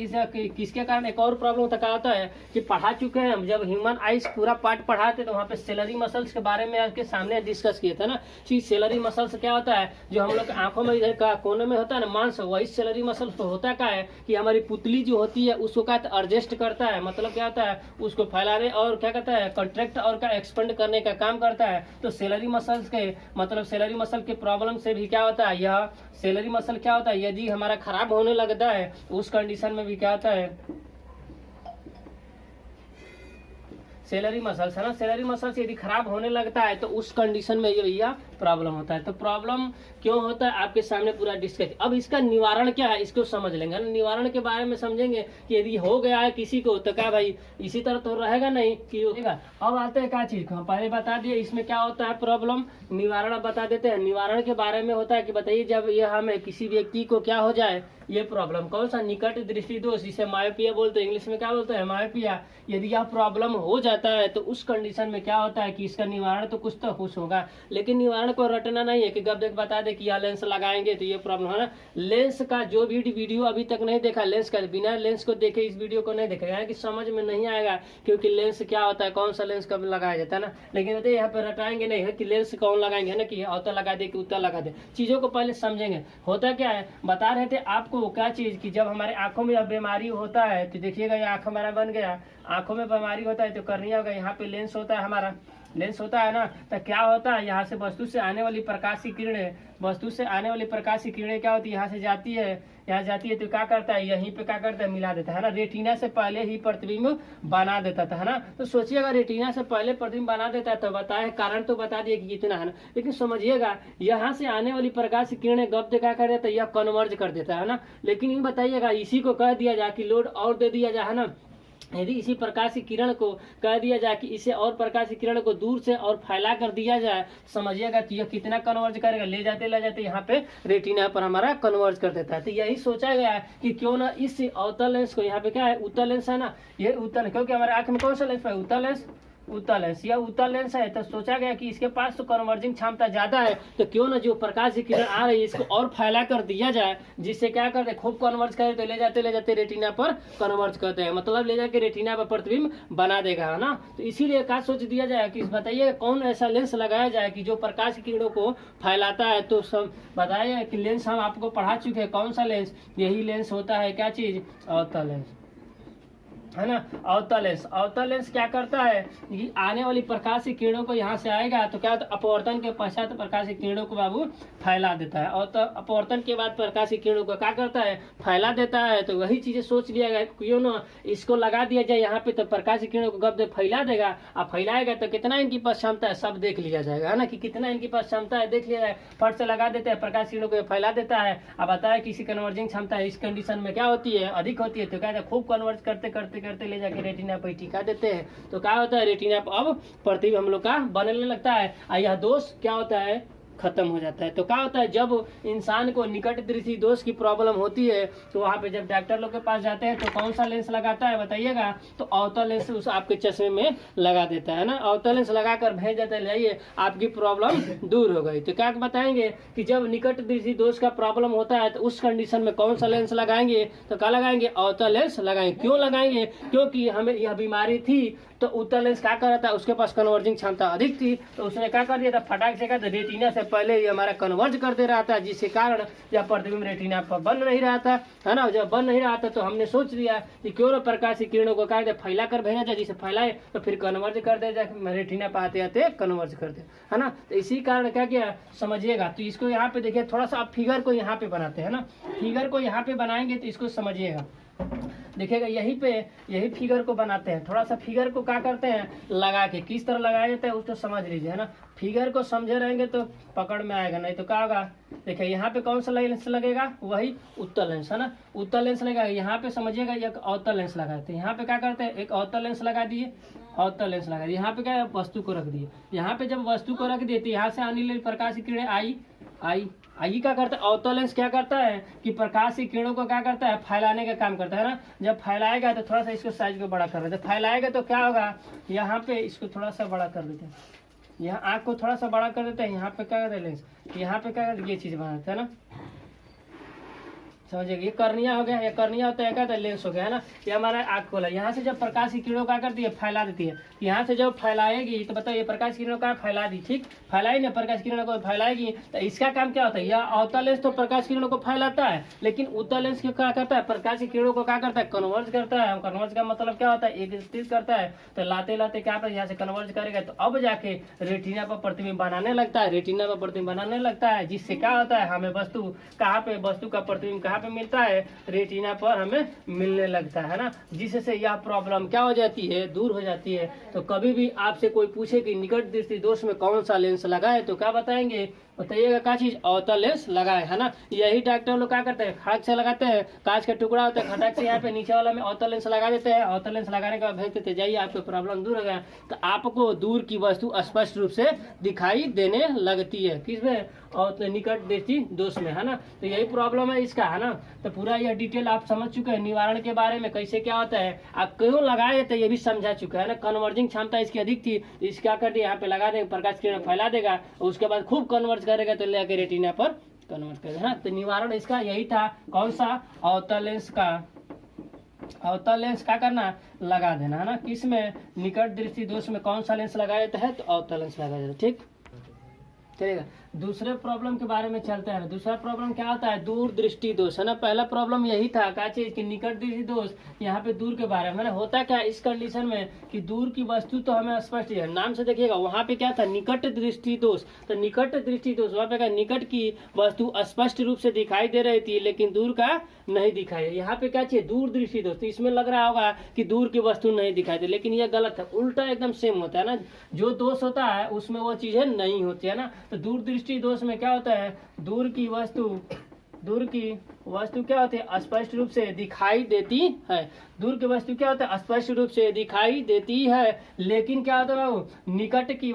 किसके कारण एक और प्रॉब्लम होता क्या होता है कि पढ़ा चुके हैं हम, जब ह्यूमन आइज पूरा पार्ट पढ़ाते तो वहाँ पे सेलरी मसल्स के बारे में आपके सामने डिस्कस किए थे ना कि सेलरी मसल्स क्या होता है, जो हम लोग आंखों में इधर का कोने में होता है ना मांस, वही सेलरी मसल्स तो होता क्या है कि हमारी पुतली जो होती है उसको क्या एडजस्ट करता है, मतलब क्या होता है उसको फैलाने और क्या कहता है कॉन्ट्रैक्ट और का एक्सपेंड करने का काम करता है। तो सेलरी मसल्स के मतलब सेलरी मसल के प्रॉब्लम से भी क्या होता है, यह सेलरी मसल क्या होता है यदि हमारा खराब होने लगता है उस कंडीशन में भी क्या होता है सेलरी मसल्स है ना, सेलरी मसल्स यदि खराब होने लगता है तो उस कंडीशन में ये भैया प्रॉब्लम होता है। तो प्रॉब्लम क्यों होता है आपके सामने पूरा डिस्कस। अब इसका निवारण क्या है इसको समझ लेंगे, निवारण के बारे में समझेंगे कि यदि हो गया है किसी को तो क्या भाई इसी तरह तो रहेगा नहीं कि होगा। अब आते हैं क्या चीज को, पहले बता दिए इसमें क्या होता है प्रॉब्लम, निवारण अब बता देते हैं। निवारण के बारे में होता है कि बताइए जब ये हमें किसी व्यक्ति को क्या हो जाए ये प्रॉब्लम, कौन सा निकट दृष्टि दोष, इसे मायोपिया बोलते हैं, इंग्लिश में क्या बोलते हैं मायोपिया। यदि यह प्रॉब्लम हो जाता है तो उस कंडीशन में क्या होता है कि इसका निवारण तो कुछ होगा, लेकिन निवारण को रटना नहीं है कि गब देख बता दे कि यह लेंस लगाएंगे तो ये प्रॉब्लम है ना। लेंस का जो भी वीडियो अभी तक नहीं देखा, लेंस का बिना लेंस को देखे इस वीडियो को नहीं देखेगा कि समझ में नहीं आएगा, क्योंकि लेंस क्या होता है कौन सा लेंस कब लगाया जाता है ना। लेकिन बताइए यहाँ पे रटाएंगे नहीं है कि लेंस कौन लगाएंगे है ना कि अवतर लगा दे कि उत्तर लगा दे, चीजों को पहले समझेंगे। होता क्या है बता रहे थे आपको क्या चीज की जब हमारे आंखों में बीमारी होता है तो देखिएगा ये आंख हमारा बन गया, आंखों में बीमारी होता है तो करनिया होगा, यहाँ पे लेंस होता है हमारा, लेंस होता है ना। तो क्या होता है यहाँ से वस्तु से आने वाली प्रकाश की किरणें, वस्तु से आने वाली प्रकाश की किरणें क्या होती है यहाँ से जाती है, यहाँ जाती है तो क्या करता है यहीं पे क्या करता है मिला देता है ना, रेटिना से पहले ही प्रतिबिंब बना देता था है ना। तो सोचिए अगर रेटिना से पहले प्रतिबिंब बना देता है तो बताए कारण तो बता दिए कि कितना है ना, लेकिन समझिएगा यहाँ से आने वाली प्रकाश की किरणें गब्द क्या कर देता है यह कन्वर्ज कर देता है ना। लेकिन ये बताइएगा इसी को कह दिया जाए कि लोड और दे दिया जाए है ना, यदि इसी प्रकाश की किरण को कह दिया जाए कि इसे और प्रकाश की किरण को दूर से और फैला कर दिया जाए, समझिएगा तो यह कितना कन्वर्ज करेगा, ले जाते यहाँ पे रेटिना पर हमारा कन्वर्ज कर देता है। तो यही सोचा गया है कि क्यों ना इस अवतल लेंस को, यहाँ पे क्या है उत्तल लेंस है ना, ये उत्तल, क्योंकि हमारे आंख में कौन सा लेंस है उत्तल लेंस, उत्तल लेंस, यह उत्तल लेंस है। तो सोचा गया कि इसके पास तो कन्वर्जिंग क्षमता ज्यादा है, तो क्यों ना जो प्रकाश की किरण आ रही है इसको और फैला कर दिया जाए, जिससे क्या करते हैं खूब कन्वर्ज करे तो ले जाते रेटिना पर कन्वर्ज करते हैं, मतलब ले जाके रेटिना पर प्रतिबिंब बना देगा है ना। तो इसीलिए क्या सोच दिया जाए कि बताइए कौन ऐसा लेंस लगाया जाए कि जो प्रकाश की किरणों को फैलाता है। तो सब बताइए कि लेंस हम आपको पढ़ा चुके हैं, कौन सा लेंस, यही लेंस होता है क्या चीज अवतल लेंस है ना। अवतल लेंस, अवतल लेंस क्या करता है कि आने वाली प्रकाश की किरणों को यहाँ से आएगा तो क्या होता है अपवर्तन के पश्चात प्रकाश की किरणों को बाबू फैला देता है, और तो अपवर्तन के बाद प्रकाश की किरणों को क्या करता है फैला देता है। तो वही चीजें सोच लिया गया क्यों ना इसको लगा दिया जाए यहाँ पे, तो प्रकाश की किरणों को गब फैला देगा, अब फैलाएगा तो कितना इनकी पास क्षमता है सब देख लिया जाएगा है ना, कि कितना इनकी पास क्षमता है देख लिया जाए, फट से लगा देते हैं प्रकाश किरणों को फैला देता है। अब बताया किसी कन्वर्जिंग क्षमता है इस कंडीशन में क्या होती है अधिक होती है, तो क्या खूब कन्वर्ज करते करते करते ले जाके रेटिना पर टिका देते हैं, तो क्या होता है रेटिना पर अब प्रतिबिंब हम लोग का बनने लगता है, और यह दोष क्या होता है खत्म हो जाता है। तो क्या होता है जब इंसान को निकट दृष्टि दोष की प्रॉब्लम होती है तो वहाँ पे जब डॉक्टर लोग के पास जाते हैं तो कौन सा लेंस लगाता है बताइएगा, तो अवतल लेंस उस आपके चश्मे में लगा देता है ना, अवतल लेंस लगाकर भेज देता है लाइए आपकी प्रॉब्लम दूर हो गई। तो क्या बताएंगे कि जब निकट दृष्टि दोष का प्रॉब्लम होता है तो उस कंडीशन में कौन सा लेंस लगाएंगे, तो क्या लगाएंगे अवतल लेंस लगाएंगे। क्यों लगाएंगे, क्योंकि हमें यह बीमारी थी तो उत्तल लेंस क्या कर रहा था उसके पास कन्वर्जिंग क्षमता अधिक थी, तो उसने क्या कर दिया था फटाक से कहते रेटिना से पहले ही हमारा कन्वर्ज कर दे रहा था, जिसके कारण यह प्रतिबिंब रेटिना पर बन नहीं रहा था है ना। जब बन नहीं रहा था तो हमने सोच लिया कि क्यों ना प्रकाश की किरणों को क्या फैला कर भेजा जाए, जिसे फैलाए तो फिर कन्वर्ज कर दे जाए रेटिना पर आते आते कन्वर्ज कर दे है ना। तो इसी कारण क्या किया समझिएगा। तो इसको यहाँ पे देखिए थोड़ा सा आप फिगर को यहाँ पे बनाते हैं ना, फिगर को यहाँ पे बनाएंगे तो इसको समझिएगा, देखिएगा यही फिगर को बनाते हैं, थोड़ा सा फिगर को क्या करते हैं लगा के, किस तरह लगाया जाता है उसको समझ लीजिए है ना। फिगर को समझे रहेंगे तो पकड़ में आएगा, नहीं तो क्या होगा देखिए यहाँ पे कौन सा लेंस लगेगा वही उत्तल लेंस है ना, उत्तल लेंस लगेगा। यहाँ पे समझिएगा एक अवतल लेंस लगाते हैं, यहाँ पे क्या करते हैं एक अवतल लेंस लगा दिए, अवतल लेंस लगा दिए, यहाँ पे क्या वस्तु को रख दिए, यहाँ पे जब वस्तु को रख दिए तो यहाँ से आने वाली प्रकाश की किरणें आई क्या करता है अवतल लेंस क्या करता है कि प्रकाश की किरणों को क्या करता है फैलाने का काम करता है ना। जब फैलाएगा तो थोड़ा सा इसको साइज को बड़ा कर देते हैं, फैलाएगा तो क्या होगा यहाँ पे इसको थोड़ा सा बड़ा कर देते हैं, यहाँ आँख को थोड़ा सा बड़ा कर देते हैं, यहाँ पे क्या करते हैं लेंस, यहाँ पे क्या करते ये चीज बनाते हैं ना, समझिए ये कर्निया हो गया, ये कर्निया होता है क्या, तो लेंस हो गया है ना। ये हमारा आँख खोला, यहाँ से जब प्रकाश की किरणों क्या करती है, फैला देती है। यहाँ से जब फैलाएगी तो बताओ ये प्रकाश किरणों का फैला दी, ठीक, फैलाई ना, प्रकाश किरणों को फैलाएगी। तो इसका काम क्या होता है, यह अवतल लेंस तो प्रकाश किरणों को फैलाता है, लेकिन उत्तल लेंस क्या करता है, प्रकाश की किरणों को क्या करता है, कन्वर्ज करता है। कन्वर्ज का मतलब क्या होता है, एकत्रित करता है। तो लाते लाते क्या होता है, यहाँ से कन्वर्ज करेगा तो अब जाके रेटिना पर प्रतिबिंब बनाने लगता है, रेटिना पर प्रतिबिंब बनाने लगता है, जिससे क्या होता है, हमें वस्तु कहाँ पे, वस्तु का प्रतिबिंब कहाँ पे मिलता है, रेटिना पर हमें मिलने लगता है ना, जिससे यह प्रॉब्लम क्या हो जाती है, दूर हो जाती है। तो कभी भी आपसे कोई पूछे कि निकट दृष्टि दोष में कौन सा लेंस लगाए, तो क्या बताएंगे, बताइएगा क्या चीज, अवतल लेंस लगाए, है ना। यही डॉक्टर लोग क्या करते हैं, खाक से लगाते हैं, कांच का टुकड़ा होता है, खटाक से यहाँ पे नीचे वाला में अवतल लेंस लगा देते हैं। अवतल लेंस लगाने के बाद भेज देते, जाइए आपको प्रॉब्लम दूर हो गया। तो आपको दूर की वस्तु स्पष्ट रूप से दिखाई देने लगती है, किसमें, और निकट दृष्टि दोष में, है ना। तो यही प्रॉब्लम है इसका, है ना। तो पूरा यह डिटेल आप समझ चुके हैं निवारण के बारे में, कैसे क्या होता है, आप क्यों लगाए थे ये भी समझा चुका है ना। कन्वर्जिंग क्षमता इसकी अधिक थी, इस क्या कर दिया, यहाँ पे लगा देगा, प्रकाश किरण फैला देगा, उसके बाद खूब कन्वर्ज करेगा तो लेकर रेटिना पर कन्वर्ट करेगा। तो निवारण इसका यही था, कौन सा, अवतल लेंस का, अवतल लेंस क्या करना, लगा देना, है ना। किसमें, निकट दृष्टि दोष में कौन सा लेंस लगाया जाता है, तो अवतल लेंस लगा देता है, ठीक, चलेगा। दूसरे प्रॉब्लम के बारे में चलते हैं। दूसरा प्रॉब्लम क्या होता है, दूर दृष्टि दोष, है ना। पहला प्रॉब्लम यही था क्या चीज, कि निकट दृष्टि दोष, यहाँ पे दूर के बारे में ना। होता क्या इस कंडीशन में कि दूर की वस्तु तो हमें स्पष्ट है, नाम से देखिएगा वहाँ पे क्या था, निकट दृष्टि दोष। तो निकट दृष्टि दोष वहाँ पे क्या, निकट की वस्तु स्पष्ट रूप से दिखाई दे रही थी, लेकिन दूर का नहीं दिखाई। यहाँ पे क्या चाहिए, दूर दृष्टि दोष। तो इसमें लग रहा होगा कि दूर की वस्तु नहीं दिखाई दे, लेकिन यह गलत है, उल्टा एकदम सेम होता है ना। जो दोष होता है उसमें वो चीजें नहीं होती है ना। तो दूर दृष्टि दोष में क्या होता है, दूर की वस्तु क्या होती है, स्पष्ट रूप से दिखाई देती है। दूर की वस्तु क्या होता है, स्पष्ट रूप से दिखाई देती है, लेकिन क्या होता है, निकट की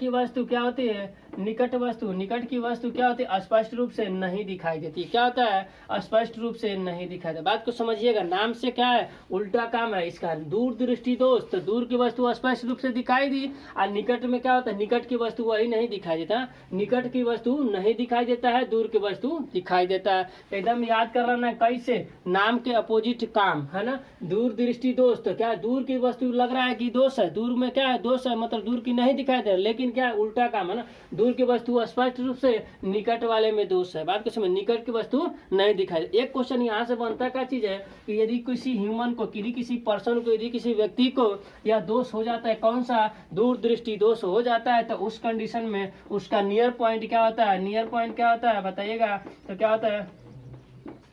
वस्तु क्या होती है, निकट की वस्तु क्या होती है, स्पष्ट रूप से नहीं दिखाई देती। क्या होता है, स्पष्ट रूप से नहीं दिखाई देता। बात को समझिएगा, नाम से क्या है, उल्टा काम है इसका, दूर दृष्टि दोष। तो दूर की वस्तु स्पष्ट रूप से दिखाई दी, और निकट में क्या होता है, निकट की वस्तु वही नहीं दिखाई देता। निकट की वस्तु नहीं दिखाई देता है, दूर की वस्तु दिखाई देता है। एकदम याद कर लेना कैसे, नाम के अपोजिट काम, है ना। दूर दृष्टि दोष, तो क्या दूर की वस्तु लग रहा है कि दोष है, दूर में क्या है, दोष है, मतलब दूर की नहीं दिखाई दे, लेकिन क्या है, उल्टा काम है ना। दूर की वस्तु स्पष्ट रूप से, निकट वाले में दोष है। बात को समझ, निकट की वस्तु नहीं दिखाई। एक क्वेश्चन यहाँ से बनता क्या चीज है, कि यदि किसी ह्यूमन को, किसी पर्सन को, यदि किसी व्यक्ति को यह दोष हो जाता है, कौन सा, दूर दृष्टि दोष हो जाता है, तो उस कंडीशन में उसका नियर पॉइंट क्या होता है, नियर पॉइंट क्या होता है बताइएगा। तो क्या होता है,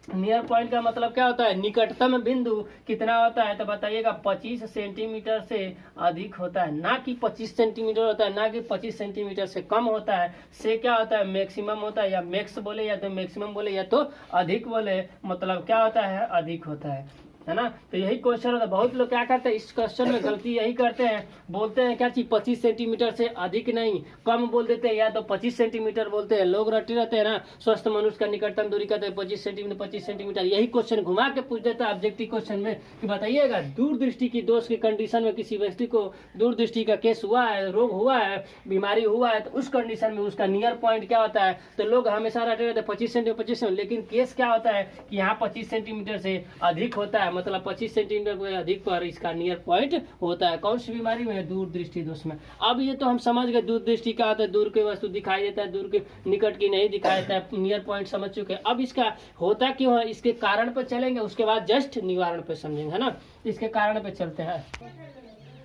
नियर पॉइंट का मतलब क्या होता है, निकटतम बिंदु कितना होता है, तो बताइएगा 25 सेंटीमीटर से अधिक होता है, ना कि 25 सेंटीमीटर होता है, ना कि 25 सेंटीमीटर से कम होता है। से क्या होता है, मैक्सिमम होता है, या मैक्स बोले या तो मैक्सिमम बोले या तो अधिक बोले, मतलब क्या होता है, अधिक होता है ना। तो यही क्वेश्चन होता है। बहुत लोग क्या करते हैं इस क्वेश्चन में, गलती यही करते हैं, बोलते हैं क्या चीज, 25 सेंटीमीटर से अधिक नहीं, कम बोल देते हैं, या तो 25 सेंटीमीटर बोलते हैं। लोग रटे रहते हैं ना, स्वस्थ मनुष्य का निकटतम दूरी कहते हैं 25 सेंटीमीटर। यही क्वेश्चन घुमा के पूछ देता है ऑब्जेक्टिव क्वेश्चन में, कि बताइएगा दूर दृष्टि की दोष की कंडीशन में किसी व्यक्ति को दूर दृष्टि का केस हुआ है, रोग हुआ है, बीमारी हुआ है, तो उस कंडीशन में उसका नियर पॉइंट क्या होता है। तो लोग हमेशा रटे रहते हैं 25 सेंटीमीटर, लेकिन केस क्या होता है कि यहाँ 25 सेंटीमीटर से अधिक होता है, मतलब 25 सेंटीमीटर से अधिक पर इसका नियर पॉइंट होता है। कौन सी बीमारी में, दूर दृष्टि दोष में। अब ये तो हम समझ गए दूर दृष्टि का होता है, दूर की वस्तु दिखाई देता है, दूर के निकट की नहीं दिखाई देता है, नियर पॉइंट समझ चुके हैं। अब इसका होता क्यों है, इसके कारण पर चलेंगे, उसके बाद जस्ट निवारण पे समझेंगे, है ना। इसके कारण पे चलते हैं।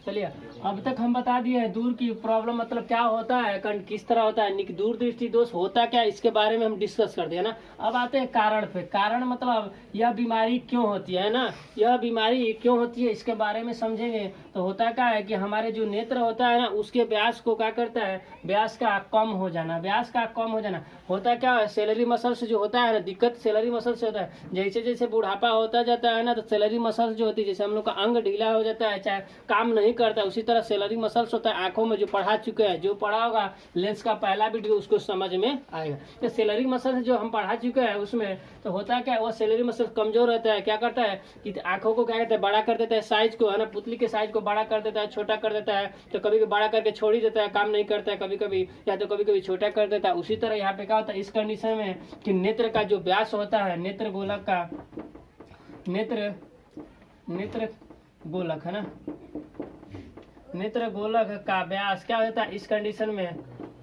चलिए, अब तक हम बता दिए हैं दूर की प्रॉब्लम मतलब क्या होता है, किस तरह होता है, दूर दृष्टि दोष होता क्या, इसके बारे में हम डिस्कस कर दिया ना। अब आते हैं कारण पे। कारण मतलब यह बीमारी क्यों होती है ना, यह बीमारी क्यों होती है इसके बारे में समझेंगे। तो होता क्या है कि हमारे जो नेत्र होता है ना, उसके व्यास को क्या करता है, व्यास का कम हो जाना, व्यास का कम हो जाना। होता क्या है, सेलरी मसल्स जो होता है ना, दिक्कत सेलरी मसल्स से होता है। जैसे जैसे बुढ़ापा होता जाता है ना, तो सेलरी मसल्स जो होती है, जैसे हम लोग का अंग ढीला हो जाता है, चाहे काम नहीं करता, उसी तरह सेलरी मसल्स होता है आंखों में, जो पढ़ा चुके हैं, जो पढ़ा होगा लेंस का पहला वीडियो उसको समझ में आएगा। तो सेलरी मसल्स जो हम पढ़ा चुके हैं उसमें तो होता है क्या, वो सेलरी मसल कमजोर रहता है, क्या करता है कि आंखों को क्या कहते हैं बड़ा कर देता है, साइज को है ना, पुतली के साइज को बड़ा कर देता है, छोटा कर देता है, तो कभी कभी बड़ा करके छोड़ ही देता है, काम नहीं करता है कभी कभी, या तो कभी कभी छोटा कर देता है। उसी तरह यहाँ पे क्या होता है इस कंडीशन में कि नेत्र का जो व्यास होता है, नेत्र गोलक का, नेत्र गोलक है ना, नेत्र गोलक का व्यास क्या होता है इस कंडीशन में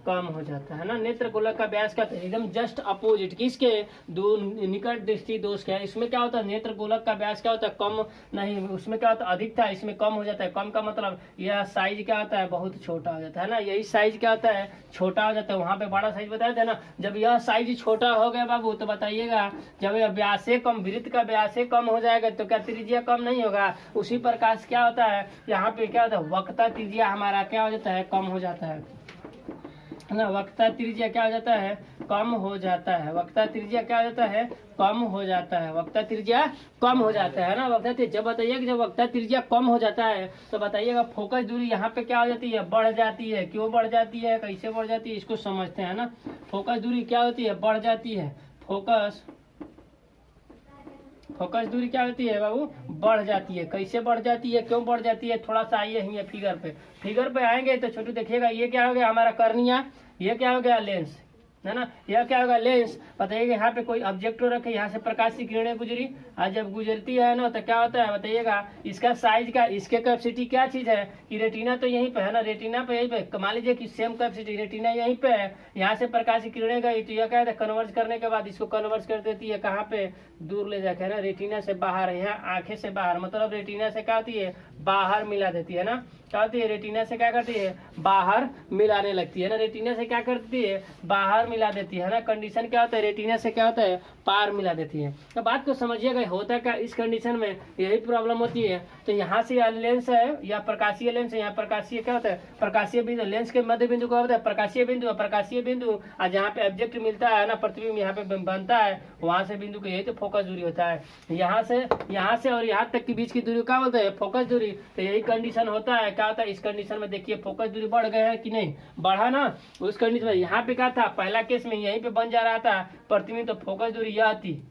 कम हो जाता है ना। नेत्र गोलक का व्यास का एकदम जस्ट अपोजिट, किसके, दो निकट दृष्टि दोष के, इसमें क्या होता है नेत्र गोलक का व्यास क्या होता है कम नहीं, उसमें क्या होता है अधिक था, इसमें कम हो जाता है। कम का मतलब यह साइज क्या होता है बहुत छोटा हो जाता है ना, यही साइज क्या होता है छोटा हो जाता है। वहां पे बड़ा साइज बताया था ना, जब यह साइज छोटा हो गया बाबू तो बताइएगा जब यह व्यास कम, वृत्त का व्यास कम हो जाएगा तो क्या त्रिज्या कम नहीं होगा। उसी प्रकार से क्या होता है यहाँ पे क्या होता है वक्रता त्रिज्या हमारा क्या हो जाता है कम हो जाता है ना, वक्रता त्रिज्या क्या हो जाता है कम हो जाता है, वक्रता त्रिज्या क्या हो जाता है कम हो जाता है, वक्रता त्रिज्या कम हो जाता है ना। वक्रता जब बताइए कि जब वक्रता त्रिज्या कम हो जाता है तो बताइएगा फोकस दूरी यहाँ पे क्या हो जाती है बढ़ जाती है। क्यों बढ़ जाती है, कैसे बढ़ जाती है, इसको समझते हैं ना। फोकस दूरी क्या होती है बढ़ जाती है, फोकस दूरी क्या होती है बाबू बढ़ जाती है। कैसे बढ़ जाती है, क्यों बढ़ जाती है, थोड़ा सा आइए ये फिगर पे आएंगे तो छोटू देखिएगा। ये क्या हो गया हमारा कर्निया, ये क्या हो गया लेंस है ना, यह क्या होगा लेंस। बताइएगा यहाँ पे कोई ऑब्जेक्ट रखे, यहाँ से प्रकाश की किरणें गुजरी, और जब गुजरती है ना तो क्या होता है बताइएगा इसका साइज का, इसके कैपेसिटी क्या चीज है कि रेटिना तो यहीं पे है ना, रेटिना पे यहीं पे मान लीजिए कि सेम कैपेसिटी रेटिना यहीं पे है, यहाँ से प्रकाश की किरणें गई तो यह क्या है कन्वर्ज करने के बाद इसको कन्वर्ज कर देती है कहाँ पे दूर ले जाके है ना, रेटिना से बाहर, यहाँ आंखें से बाहर, मतलब रेटिना से क्या होती है बाहर मिला देती है ना, क्या होती है रेटिना से क्या करती है बाहर मिलाने लगती है ना, रेटिना से क्या करती है बाहर मिला देती है ना। कंडीशन क्या होता है रेटिना से क्या होता है पार मिला देती है। तो बात को समझिएगा होता क्या इस कंडीशन में यही प्रॉब्लम होती है। तो यहाँ से यह लेंस है या प्रकाशीय लेंस है, यहाँ प्रकाशीय क्या होता है प्रकाशीय बिंदु, लेंस के मध्य बिंदु क्या होता है प्रकाशीय बिंदु, प्रकाशीय बिंदु और जहाँ पे ऑब्जेक्ट मिलता है ना प्रतिबिंब यहाँ पे बनता है वहां से बिंदु को यही तो फोकस दूरी होता है। यहाँ से और यहाँ तक के बीच की दूरी क्या बोलते हैं फोकस दूरी। तो यही कंडीशन होता है, क्या होता है इस कंडीशन में देखिए फोकस दूरी बढ़ गया है कि नहीं बढ़ा ना। उस कंडीशन में यहाँ पे क्या था पहला केस में यहीं पे बन जा रहा था प्रतिबिंब, तो फोकस दूरी यह थी,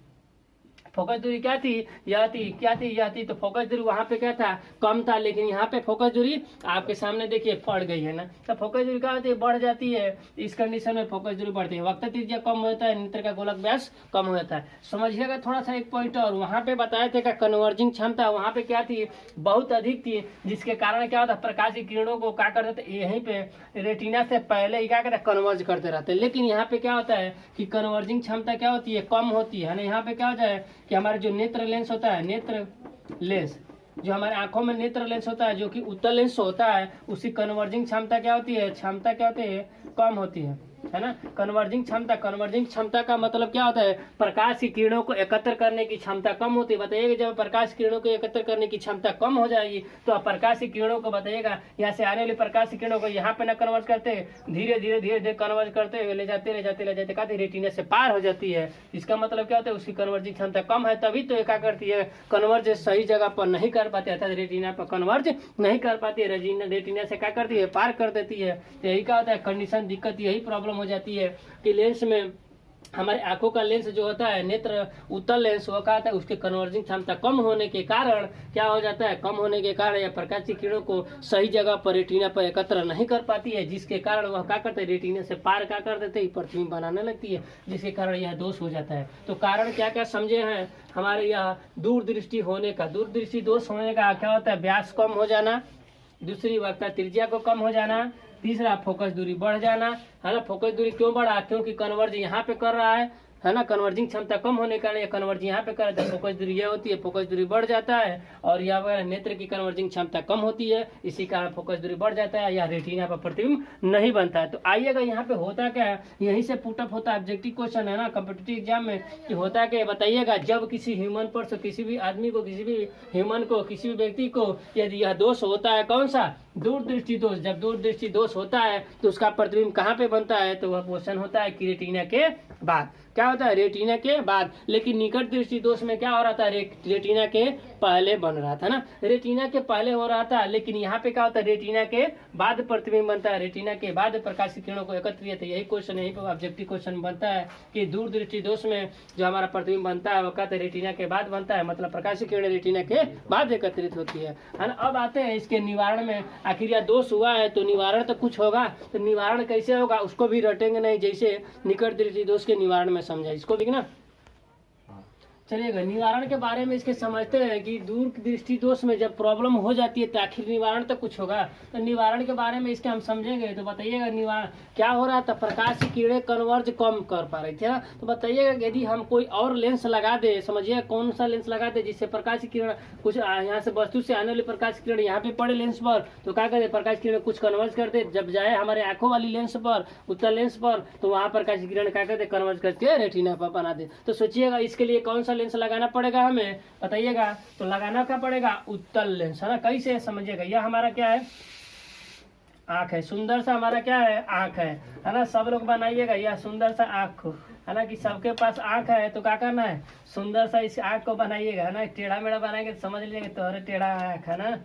फोकस दूरी क्या थी यह थी, क्या थी यह थी। तो फोकस दूरी वहां पे क्या था कम था, लेकिन यहाँ पे फोकस दूरी आपके सामने देखिए बढ़ गई है ना। तो फोकस दूरी क्या होती है बढ़ जाती है, इस कंडीशन में फोकस दूरी बढ़ती है, वक्रता त्रिज्या कम होता है, नेत्र का गोलक व्यास कम हो जाता है। समझिएगा थोड़ा सा एक पॉइंट और, वहां पे बताए थे का कन्वर्जिंग क्षमता वहां पे क्या थी बहुत अधिक थी, जिसके कारण क्या होता प्रकाश की किरणों को क्या करते थे यहीं पे रेटिना से पहले ही क्या करते कन्वर्ज करते रहते। लेकिन यहाँ पे क्या होता है कि कन्वर्जिंग क्षमता क्या होती है कम होती है ना। यहाँ पे क्या होता है कि हमारा जो नेत्र लेंस होता है, नेत्र लेंस जो हमारे आंखों में नेत्र लेंस होता है जो कि उत्तल लेंस होता है, उसकी कन्वर्जिंग क्षमता क्या होती है क्षमता क्या होती है कम होती है ना। कन्वर्जिंग क्षमता का मतलब क्या होता है प्रकाश की किरणों को एकत्र करने की क्षमता कम होती है। बताइएगा जब प्रकाश किरणों को एकत्र करने की क्षमता कम हो जाएगी तो प्रकाश की किरणों को बताइएगा यहाँ से आने वाली प्रकाश की किरणों को यहाँ पे न कन्वर्ज करते धीरे धीरे कन्वर्ज करते हुए ले जाते कहते रेटिना से पार हो जाती है। इसका मतलब क्या होता है उसकी कन्वर्जिंग क्षमता कम है, तभी तो क्या करती है कन्वर्ज सही जगह पर नहीं कर पाती, अर्थात रेटिना पर कन्वर्ज नहीं कर पाती है, रेटिना से क्या करती है पार कर देती है। यही क्या होता है कंडीशन दिक्कत यही प्रॉब्लम हो जाती है कि लेंस में हमारे आंखों का लेंस जो होता है नेत्र उत्तल लेंस वो क्या होता है उसके कन्वर्जिंग क्षमता कम होने के कारण क्या हो जाता है कम होने के कारण या प्रकाश की किरणों को सही जगह पर रेटिना पर एकत्र नहीं कर पाती है, जिसके कारण वह क्या करते हैं रेटिना से पार क्या कर देते हैं प्रतिबिंब बनाने लगती है, जिसके कारण यह दोष हो जाता है। तो कारण क्या क्या समझे हैं हमारे यह दूरदृष्टि होने का, दूरदृष्टि दोष होने का क्या होता है व्यास कम हो जाना, दूसरी वक्रता त्रिज्या को कम हो जाना, तीसरा फोकस दूरी बढ़ जाना है ना। फोकस दूरी क्यों बढ़ा क्योंकि कन्वर्ज यहाँ पे कर रहा है ना, कन्वर्जिंग क्षमता कम होने के कारण ये कन्वर्ज यहाँ पे कर रहा है, फोकस दूरी यह होती है फोकस दूरी बढ़ जाता है, और यहाँ पर नेत्र की कन्वर्जिंग क्षमता कम होती है, इसी कारण फोकस दूरी बढ़ जाता है या रेटिना पर प्रतिबिंब नहीं बनता है। तो आइएगा यहाँ पे होता क्या है, यहीं से पुटअप होता है ऑब्जेक्टिव क्वेश्चन है ना कॉम्पिटिटिव एग्जाम में कि होता क्या बताइएगा जब किसी ह्यूमन पर किसी भी आदमी को किसी भी ह्यूमन को किसी भी व्यक्ति को यदि यह दोष होता है कौन सा दूरदृष्टि दोष, जब दूरदृष्टि दोष होता है तो उसका प्रतिबिंब कहाँ पे बनता है, तो वह क्वेश्चन होता है कि रेटिना के बाद। क्या होता है, रेटिना के बाद। लेकिन निकट दृष्टि दोष में क्या हो रहा था, रेटिना के पहले बन रहा था ना, रेटिना के पहले हो रहा था। लेकिन यहाँ पे क्या होता है, रेटिना के बाद प्रतिबिंब बनता है, रेटिना के बाद प्रकाश की किरणों को एकत्रित। यही क्वेश्चन, यही पर ऑब्जेक्टिव क्वेश्चन बनता है कि दूरदृष्टि दोष में जो हमारा प्रतिबिंब बनता है वो कहते हैं रेटिना के बाद बनता है, मतलब प्रकाश की किरणें रेटिना के बाद एकत्रित होती है ना। अब आते हैं इसके निवारण में। आखिर यह दोष हुआ है तो निवारण तो कुछ होगा, तो निवारण कैसे होगा उसको भी रटेंगे नहीं, जैसे निकट दृष्टि दोष के निवारण में समझा इसको भी ना। चलिएगा, निवारण के बारे में इसके समझते हैं कि दूर दृष्टि दोष में जब प्रॉब्लम हो जाती है तो आखिर निवारण तो कुछ होगा। तो निवारण के बारे में इसके हम समझेंगे। तो बताइएगा निवारण क्या हो रहा था, प्रकाश की किरणें कन्वर्ज कम कर पा रही थी ना। तो बताइएगा यदि हम कोई और लेंस लगा दे, समझिए कौन सा लेंस लगा दे जिससे प्रकाश की किरण कुछ यहाँ से वस्तु से आने वाली प्रकाश की किरण यहाँ पे पड़े लेंस पर, तो क्या करे, प्रकाश की किरण कुछ कन्वर्ज कर दे। जब जाए हमारे आंखों वाली लेंस पर, उत्तल लेंस पर, तो वहाँ प्रकाश की किरण क्या करते, कन्वर्ज करके रेटिना पर बना दे। तो सोचिएगा इसके लिए कौन सा लेंस लगाना पड़ेगा हमें, बताइएगा। तो लगाना क्या पड़ेगा, उत्तल लेंस है ना। कैसे, समझिएगा, यह हमारा क्या है, आंख है, सुंदर सा हमारा क्या है, आंख है ना। सब लोग बनाइएगा यह सुंदर सा आंख है ना, कि सबके पास आंख है तो क्या करना है, सुंदर सा इस आंख को बनाइएगा है ना। टेढ़ा मेढ़ा बनाएंगे तो समझ लीजिएगा तो अरे टेढ़ा आंख है ना।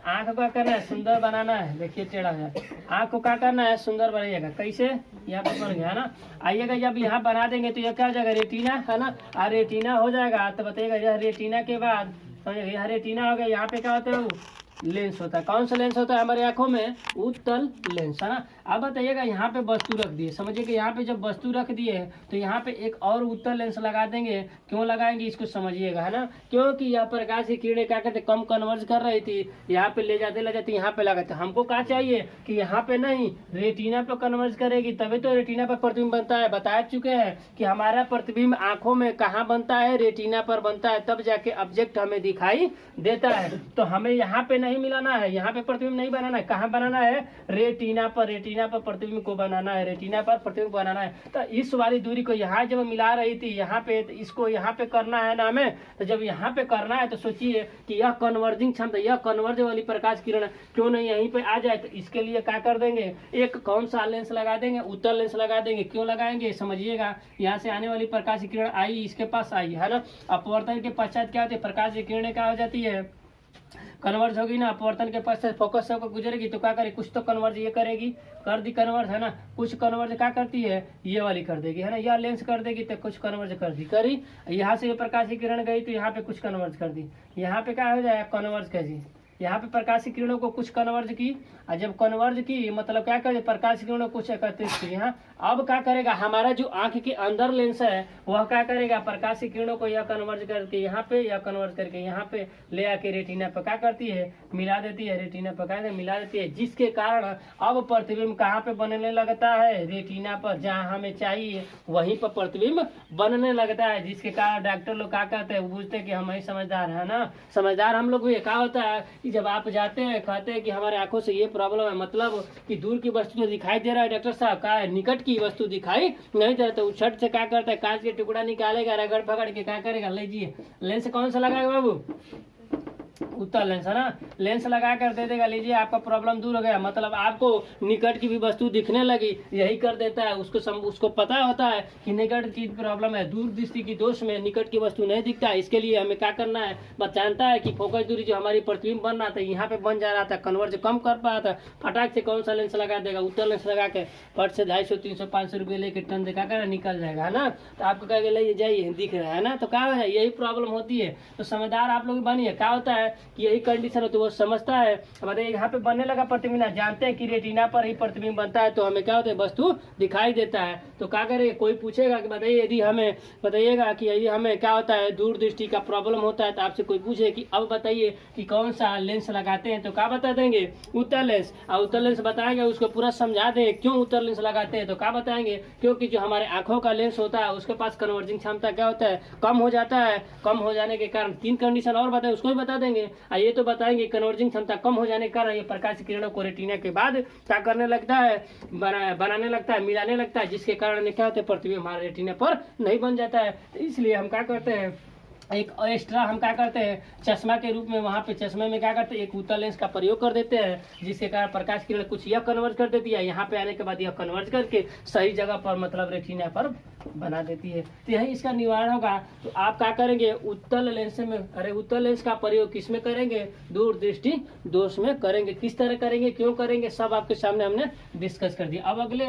आंख को क्या करना है, सुंदर बनाना है। देखिए टेढ़ा है, आंख को क्या करना है, सुंदर बनाइएगा। कैसे, यहाँ पे बन गया है ना। आइएगा जब यहाँ बना देंगे तो यह क्या हो जाएगा, रेटिना है ना। और रेटिना हो जाएगा तो बताइएगा यह रेटिना के बाद समझिएगा यह रेटिना हो गया। यहाँ पे क्या होता है, लेंस होता है। कौन सा लेंस होता है हमारे आंखों में, उत्तल लेंस है ना। अब बताइएगा यहाँ पे वस्तु रख दिए, समझिए कि यहाँ पे जब वस्तु रख दिए तो यहाँ पे एक और उत्तल लेंस लगा देंगे। क्यों लगाएंगे इसको समझिएगा है ना, क्योंकि यह प्रकाश की किरणें क्या कहते कम कन्वर्ज कर रही थी, यहाँ पे ले जाते यहाँ पे लगाते। हमको क्या चाहिए कि यहाँ पे नहीं, रेटिना पे कन्वर्ज करेगी तभी तो रेटिना पर प्रतिबिंब बनता है। बता चुके हैं कि हमारा प्रतिबिंब आंखों में कहाँ बनता है, रेटिना पर बनता है, तब जाके ऑब्जेक्ट हमें दिखाई देता है। तो हमें यहाँ पे नहीं मिलाना है, यहाँ पे प्रतिबिंब नहीं बनाना है, कहाँ बनाना है, रेटिना पर। रेटिना पर प्रतिबिंब को बनाना है, रेटिना पर प्रतिबिंब बनाना है। तो इस वाली दूरी को यहाँ जब मिला रही थी यहाँ पे, तो इसको यहाँ पे करना है ना हमें। तो जब यहाँ पे करना है तो सोचिए कि यह कन्वर्जिंग क्षमता, यह कन्वर्ज वाली प्रकाश किरण क्यों नहीं यहीं पे आ जाए। तो इसके लिए क्या कर देंगे, एक कौन सा लेंस लगा देंगे, उत्तल लेंस लगा देंगे। क्यों लगाएंगे समझिएगा, यहाँ से आने वाली प्रकाश की किरण आई, इसके पास आई है ना। अपवर्तन के पश्चात क्या होती है, प्रकाश की किरणें क्या हो जाती है, कन्वर्ज होगी ना। अपवर्तन के पश्चात फोकस होकर गुजरेगी तो क्या करे, कुछ तो कन्वर्ज ये करेगी, कर दी कन्वर्ज है ना। कुछ कन्वर्ज क्या करती है, ये वाली कर देगी है ना, यह लेंस कर देगी तो कुछ कन्वर्ज कर दी, करी। यहाँ से ये प्रकाश की किरण गई तो यहाँ पे कुछ कन्वर्ज कर दी, यहाँ पे क्या हो जाएगा, कन्वर्ज कर दी। यहाँ पे प्रकाश की किरणों को कुछ कन्वर्ज की, और जब कन्वर्ज की मतलब क्या करे, प्रकाश की किरणों को कुछ एकत्रित की। यहाँ अब क्या करेगा, हमारा जो आंख के अंदर लेंस है वह क्या करेगा, प्रकाश की किरणों को यह कन्वर्ज करके यहाँ पे, या कन्वर्ज करके यहाँ पे ले आके रेटिना पर क्या करती है, मिला देती है। रेटिना पर क्या मिला देती है, जिसके कारण अब प्रतिबिंब कहाँ पे बनने लगता है, रेटिना पर, जहाँ हमें चाहिए वहीं पर प्रतिबिंब बनने लगता है। जिसके कारण डॉक्टर लोग क्या कहते हैं, पूछते हैं कि हम ही समझदार है ना। समझदार हम लोग भी क्या होता है कि जब आप जाते हैं कहते हैं कि हमारे आंखों से ये प्रॉब्लम है, मतलब कि दूर की वस्तु तो दिखाई दे रहा है डॉक्टर साहब, का निकट की वस्तु दिखाई नहीं दे रहा, तो छट से क्या करता है, कांच के टुकड़ा निकालेगा, रगड़ पकड़ के क्या करेगा, लीजिए लेंस कौन सा लगाएगा बाबू, उत्तल लेंस है ना। लेंस लगा कर दे देगा, लीजिए आपका प्रॉब्लम दूर हो गया। मतलब आपको निकट की भी वस्तु दिखने लगी, यही कर देता है। उसको पता होता है कि निकट की प्रॉब्लम है, दूर दृष्टि की दोष में निकट की वस्तु नहीं दिखता है। इसके लिए हमें क्या करना है, बस जानता है कि फोकस दूरी जो हमारी प्रतिबिंब बन रहा था यहाँ पे बन जा रहा था, कन्वर्ज कम कर पा रहा था, फटाक से कौन सा लेंस लगा देगा, उत्तल लेंस लगा के फट से 250, 300, 500 रुपये लेके टन दिखा कर निकल जाएगा है ना। तो आपको कहेगा ले जाइए, दिख रहा है ना। तो क्या है, यही प्रॉब्लम होती है। तो समझदार आप लोग बनिए। क्या होता है कि यही कंडीशन हो तो वो समझता है। बताइए यहाँ पे बनने लगा प्रतिबिंब, जानते हैं कि रेटिना पर ही प्रतिबिंब बनता है, तो हमें क्या होता है, वस्तु दिखाई देता है। तो क्या करें, कोई पूछेगा कि बताइए यदि हमें, बताइएगा कि यदि हमें क्या होता है, दूर दृष्टि का प्रॉब्लम होता है, तो आपसे कोई पूछे कि अब बताइए कि कौन सा लेंस लगाते हैं, तो क्या बता देंगे, उत्तल लेंस। और उत्तल लेंस बताएंगे, उसको पूरा समझा दें क्यों उत्तल लेंस लगाते हैं, तो क्या बताएंगे, क्योंकि जो हमारे आंखों का लेंस होता है उसके पास कन्वर्जिंग क्षमता क्या होता है, कम हो जाता है। कम हो जाने के कारण 3 कंडीशन और बताए, उसको भी बता देंगे। ये तो बताएंगे कन्वर्जिंग क्षमता कम हो जाने के कारण ये प्रकाश की किरणों को रेटिना के बाद क्या करने लगता है, बनाने लगता है, मिलाने लगता है, जिसके कारण क्या होता है, प्रतिबिंब हमारे रेटिना पर नहीं बन जाता है। तो इसलिए हम क्या करते हैं, एक एक्स्ट्रा हम क्या करते हैं चश्मा के रूप में, वहाँ पे चश्मे में क्या करते हैं एक उत्तल लेंस का प्रयोग कर देते हैं, जिसके कारण प्रकाश किरण कुछ यह कन्वर्ज कर देती है, यहाँ पे आने के बाद यह कन्वर्ज करके सही जगह पर मतलब रेटिना पर बना देती है। तो यही इसका निवारण होगा। तो आप क्या करेंगे उत्तल लेंस में, अरे उत्तल लेंस का प्रयोग किस में करेंगे, दूरदृष्टि दोष में करेंगे। किस तरह करेंगे, क्यों करेंगे, सब आपके सामने हमने डिस्कस कर दिया। अब अगले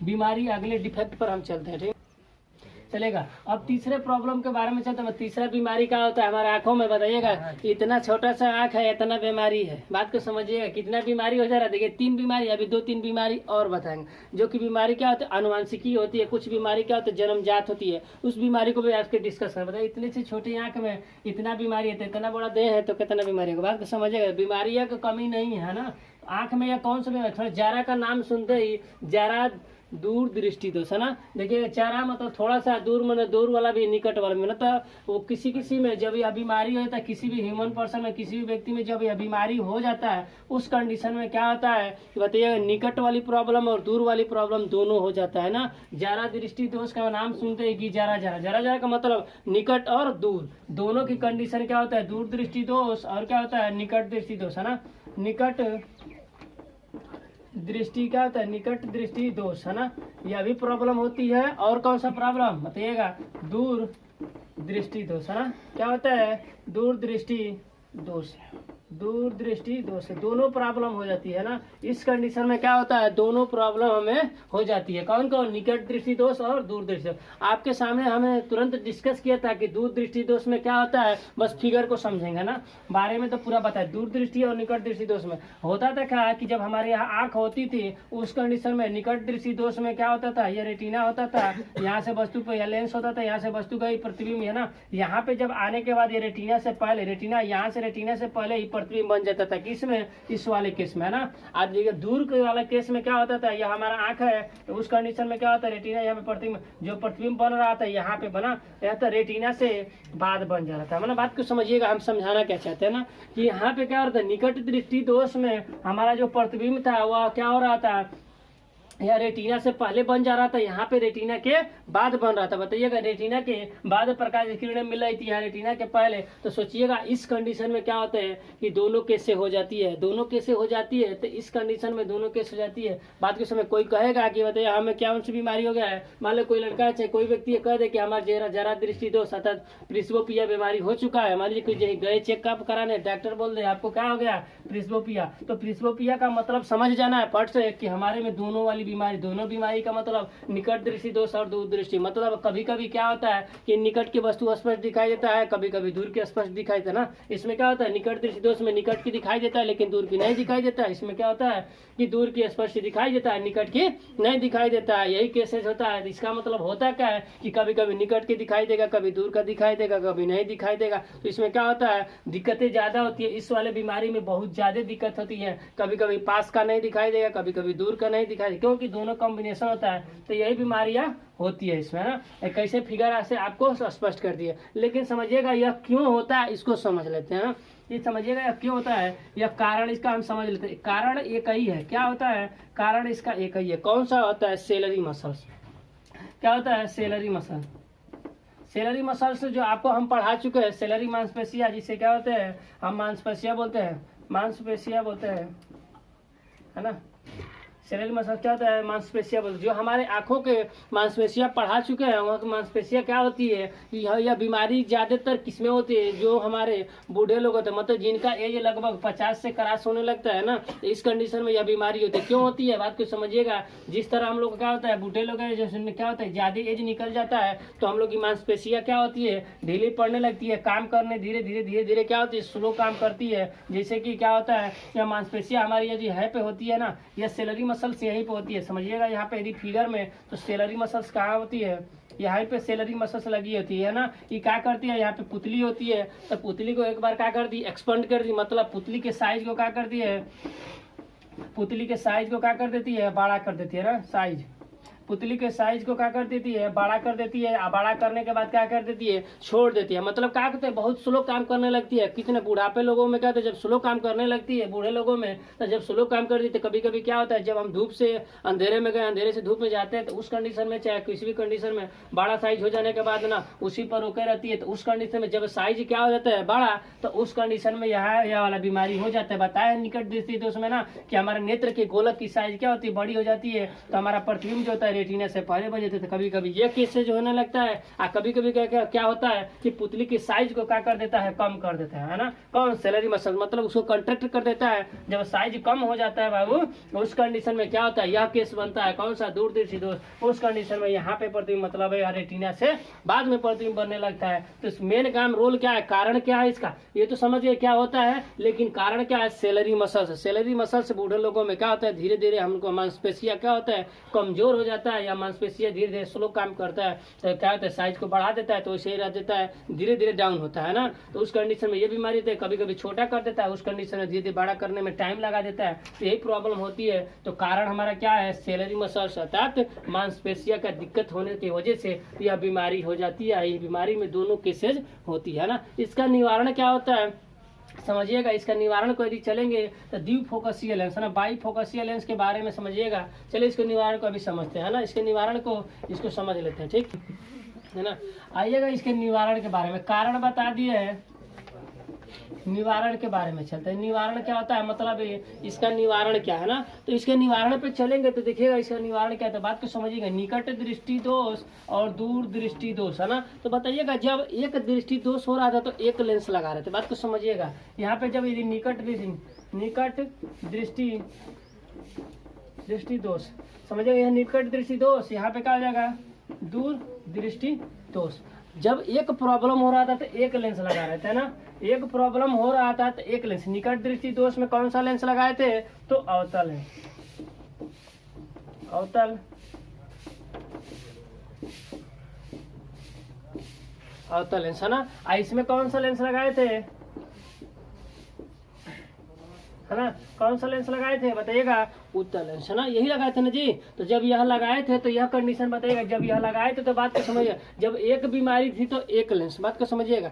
बीमारी, अगले डिफेक्ट पर हम चलते हैं, ठीक चलेगा। अब तीसरे प्रॉब्लम के बारे में चलते हैं। तीसरा बीमारी क्या होता है हमारे आंखों में, बताइएगा। इतना छोटा सा आंख है, इतना बीमारी है, बात को समझिएगा कितना बीमारी हो जा रहा है। देखिए 3 बीमारी, अभी 2-3 बीमारी और बताएंगे। जो कि बीमारी क्या होती है अनुवांशिकी होती है, कुछ बीमारी क्या होती है जन्मजात होती है, उस बीमारी को भी आपके डिस्कस कर। बताइए इतने से छोटी आंख में इतना बीमारी है, तो इतना बड़ा देह है तो कितना बीमारी होगा, बात को समझिएगा। बीमारियों की कमी नहीं है ना आंख में। या कौन सा बीमारी, थोड़ा जारा का नाम सुनते ही, जारा दूर दृष्टि दोष है ना। देखिए चारा मतलब थोड़ा सा दूर, मैंने दूर वाला भी निकट वाला भी, मतलब वो किसी में जब यह बीमारी होता है, किसी भी ह्यूमन पर्सन में, किसी भी व्यक्ति में जब यह बीमारी हो जाता है, उस कंडीशन में क्या होता है बताइए निकट वाली प्रॉब्लम और दूर वाली प्रॉब्लम दोनों हो जाता है ना। जारा दृष्टि दोष का नाम सुनते हैं कि जारा का मतलब निकट और दूर दोनों की कंडीशन क्या होता है, दूर दृष्टि दोष और क्या होता है निकट दृष्टि दोष है ना। निकट दृष्टि क्या होता है, निकट दृष्टि दोष है ना, यह भी प्रॉब्लम होती है। और कौन सा प्रॉब्लम बताइएगा, दूर दृष्टि दोष है ना। क्या होता है, दूर दृष्टि दोष, दूर दृष्टि दोष, दोनों प्रॉब्लम हो जाती है ना। इस कंडीशन में क्या होता है, दोनों प्रॉब्लम हमें हो जाती है। कौन कौन, निकट दृष्टि दोष और दूर दृष्टि। आपके सामने हमने तुरंत डिस्कस किया था कि दूर दृष्टि दोष में क्या होता है, बस फिगर को समझेंगे ना, बारे में तो पूरा बताया। दूर दृष्टि और निकट दृष्टि दोष में होता था क्या कि जब हमारे यहाँ आंख होती थी उस कंडीशन में निकट दृष्टि दोष में क्या होता था, यह रेटिना होता था, यहाँ से वस्तु पे यह लेंस होता था, यहाँ से वस्तु का प्रतिबिंब है ना। यहाँ पे जब आने के बाद ये रेटिना से पहले, रेटिना यहाँ से रेटिना से पहले ही प्रतिबिंब बन जाता था, किसमें, इस वाले केस में है ना। आज देखिए दूर के वाला केस में क्या होता था, यह हमारा आंख है तो उस कंडीशन में क्या होता है रेटिना, यहाँ पे प्रतिबिंब जो प्रतिबिंब बन रहा था यहाँ पे बना, यह तो रेटिना से बाद बन जा रहा था। मतलब बात को समझिएगा, हम समझाना क्या चाहते हैं ना कि यहाँ पे क्या हो रहा था, निकट दृष्टि दोष में हमारा जो प्रतिबिंब था वह क्या हो रहा था, यह रेटिना से पहले बन जा रहा था, यहाँ पे रेटिना के बाद बन रहा था। बताइएगा रेटिना के बाद प्रकाश की किरणें मिल रही थी, यहाँ रेटिना के पहले। तो सोचिएगा इस कंडीशन में क्या होता है कि दोनों केस से हो जाती है, दोनों केस से हो जाती है। तो इस कंडीशन में दोनों केस हो जाती है। बात के समय कोई कहेगा कि बताइए हमें क्या सी बीमारी हो गया है, मान लो कोई लड़का है चाहे कोई व्यक्ति कह दे कि हमारा जरा दृष्टि दोष अर्थात प्रिस्बोपिया बीमारी हो चुका है। मान लीजिए गए चेकअप कराने, डॉक्टर बोल दे आपको क्या हो गया, प्रिस्बोपिया। तो प्रिस्बोपिया का मतलब समझ जाना है पट से कि हमारे में दोनों वाली बीमारी, दोनों बीमारी का मतलब निकट दृष्टि दोष और दूर दृष्टि। मतलब कभी कभी क्या होता है कि निकट की वस्तु स्पष्ट दिखाई देता है, कभी कभी दूर की स्पष्ट दिखाई देता है ना। इसमें क्या होता है, निकट दृष्टि दोष में निकट की दिखाई देता है लेकिन दूर की नहीं दिखाई देता है। इसमें क्या होता है कि दूर की स्पष्ट दिखाई देता है, निकट की नहीं दिखाई देता है। यही केसेस होता है। इसका मतलब होता क्या है कि कभी कभी निकट की दिखाई देगा, कभी दूर का दिखाई देगा, कभी नहीं दिखाई देगा। तो इसमें क्या होता है, दिक्कतें ज्यादा होती है। इस वाले बीमारी में बहुत ज्यादा दिक्कत होती है, कभी कभी पास का नहीं दिखाई देगा, कभी कभी दूर का नहीं दिखाई देगा, क्योंकि दोनों कॉम्बिनेशन होता है। तो यही बीमारियां होती है इसमें ना। कैसे फिगर से आपको स्पष्ट कर दिया, लेकिन समझिएगा यह क्यों होता है इसको समझ लेते हैं ना। ये समझिएगा यह क्यों होता है, यह कारण इसका हम समझ लेते हैं। कारण एक ही है, क्या होता है, कारण इसका एक ही है। कौन सा होता है, सेलरी मसल्स। क्या होता है, सेलरी मसल। सेलरी मसल्स जो आपको हम पढ़ा चुके हैं, सेलरी मांसपेशिया, जिसे क्या होते हैं हम मांसपेशिया बोलते हैं, मांसपेशिया बोलते हैं है ना। सेलरी मसल क्या होता है, मांसपेशिया बोलते। जो हमारे आंखों के मांसपेशिया पढ़ा चुके हैं, वहाँ की मांसपेशिया क्या होती है, यह बीमारी ज्यादातर किसमें होती है, जो हमारे बूढ़े लोग होते हैं, मतलब जिनका एज लगभग 50 से क्रॉस होने लगता है ना, इस कंडीशन में यह बीमारी होती है। क्यों होती है, बात को समझिएगा। जिस तरह हम लोग क्या होता है, बूढ़े लोग है जैसे क्या होता है, ज्यादा एज निकल जाता है तो हम लोग की मांसपेशिया क्या होती है, ढीली पड़ने लगती है, काम करने धीरे धीरे क्या होती है, स्लो काम करती है। जैसे कि क्या होता है, यह मांसपेशिया हमारी यदि है पे होती है ना, यह सेलरी मसल्स यहीं पे होती है। समझिएगा यहाँ पे यदि फिगर में, तो सेलरी मसल्स कहाँ होती है, यहाँ पे सेलरी मसल्स लगी होती है ना। ये क्या करती है, यहाँ पे पुतली होती है, तो पुतली को एक बार क्या कर दी, एक्सपेंड कर दी, मतलब पुतली के साइज को क्या करती है, पुतली के साइज को क्या कर देती है, बड़ा कर देती है ना साइज। पुतली के साइज को क्या कर देती है, बड़ा कर देती है। बड़ा करने के बाद क्या कर देती है, छोड़ देती है। मतलब क्या कहते हैं, बहुत स्लो काम करने लगती है। कितने बुढ़ापे लोगों में क्या होता है, जब स्लो काम करने लगती है बूढ़े लोगों में, तो जब स्लो काम कर देती है, कभी कभी क्या होता है, जब हम धूप से अंधेरे में गए, अंधेरे से धूप में जाते हैं, तो उस कंडीशन में चाहे किसी भी कंडीशन में बड़ा साइज हो जाने के बाद ना उसी पर रोके रहती है। तो उस कंडीशन में जब साइज क्या हो जाता है बड़ा, तो उस कंडीशन में यह वाला बीमारी हो जाता है। बताया निकट दृष्टि दोष में ना कि हमारे नेत्र के गोलक की साइज क्या होती है, बड़ी हो जाती है। तो हमारा प्रतिबिंब जो होता है रेटिना से पहले बन जाते थे। कभी कभी ये केसेज होने लगता है। कभी कभी क्या होता है कि पुतली की साइज को क्या कर देता है, कम कर देता है ना। कौन, सेलरी मसल, मतलब उसको कंट्रैक्ट कर देता है। जब साइज कम हो जाता है बाबू, उस कंडीशन में क्या होता है, यह केस बनता है। कौन सा, दूरदर्शी दोष। उस कंडीशन में यहाँ पे प्रतिबिंब मतलब है रेटिना से बाद में प्रतिबिंब बनने लगता है। तो मेन काम रोल क्या है, कारण क्या है इसका, ये तो समझिए क्या होता है, लेकिन कारण क्या है, सेलरी मसल। सेलरी मसल से बूढ़े लोगों में क्या होता है, धीरे धीरे हमको मांसपेशियां क्या होता है, कमजोर हो जाता है, या मांसपेशियां धीरे धीरे स्लो काम करता है। तो क्या होता है, साइज को बढ़ा देता है तो वैसे ही रह देता है, धीरे धीरे डाउन होता है ना। तो उस कंडीशन में ये बीमारी होती है। कभी कभी छोटा कर देता है, उस कंडीशन में धीरे धीरे बड़ा करने में टाइम लगा देता है। तो यही प्रॉब्लम होती है। तो कारण हमारा क्या है, सेलरी मसल्स अर्थात मांसपेशियां का दिक्कत होने की वजह से यह बीमारी हो जाती है। ये बीमारी में दोनों केसेज होती है ना। इसका निवारण क्या होता है समझिएगा। इसका निवारण को यदि चलेंगे तो द्वि फोकसीय लेंस है ना, बाई फोकसीय लेंस के बारे में समझिएगा। चलिए इसके निवारण को अभी समझते हैं ना। इसके निवारण को इसको समझ लेते हैं, ठीक है ना। आइएगा इसके निवारण के बारे में, कारण बता दिए है, निवारण के बारे में चलते हैं। निवारण क्या होता है, मतलब इसका निवारण क्या है ना। तो इसके निवारण पे चलेंगे तो देखिएगा इसका निवारण क्या है। तो बात को समझिएगा, निकट दृष्टि दोष और दूर दृष्टि दोष है ना। तो बताइएगा, जब एक दृष्टि दोष हो रहा था तो एक लेंस लगा रहे थे। बात को समझिएगा, यहाँ पे जब यदि निकट दृष्टि दोष समझिएगा, यह निकट दृष्टि दोष, यहाँ पे क्या हो जाएगा, दूर दृष्टि दोष। जब एक प्रॉब्लम हो रहा था तो एक लेंस लगा रहे थे ना, एक प्रॉब्लम हो रहा था तो एक लेंस। निकट दृष्टि दोष में कौन सा लेंस लगाए थे, तो अवतल लेंस, अवतल लेंस है ना। इसमें कौन सा लेंस लगाए थे, है ना, कौन सा लेंस लगाए थे बताइएगा, उत्तल लेंस है ना, यही लगाए थे ना जी। तो जब यह लगाए थे तो यह कंडीशन बताइएगा, जब यह लगाए थे तो बात को समझिएगा, जब एक बीमारी थी तो एक लेंस, बात को समझिएगा।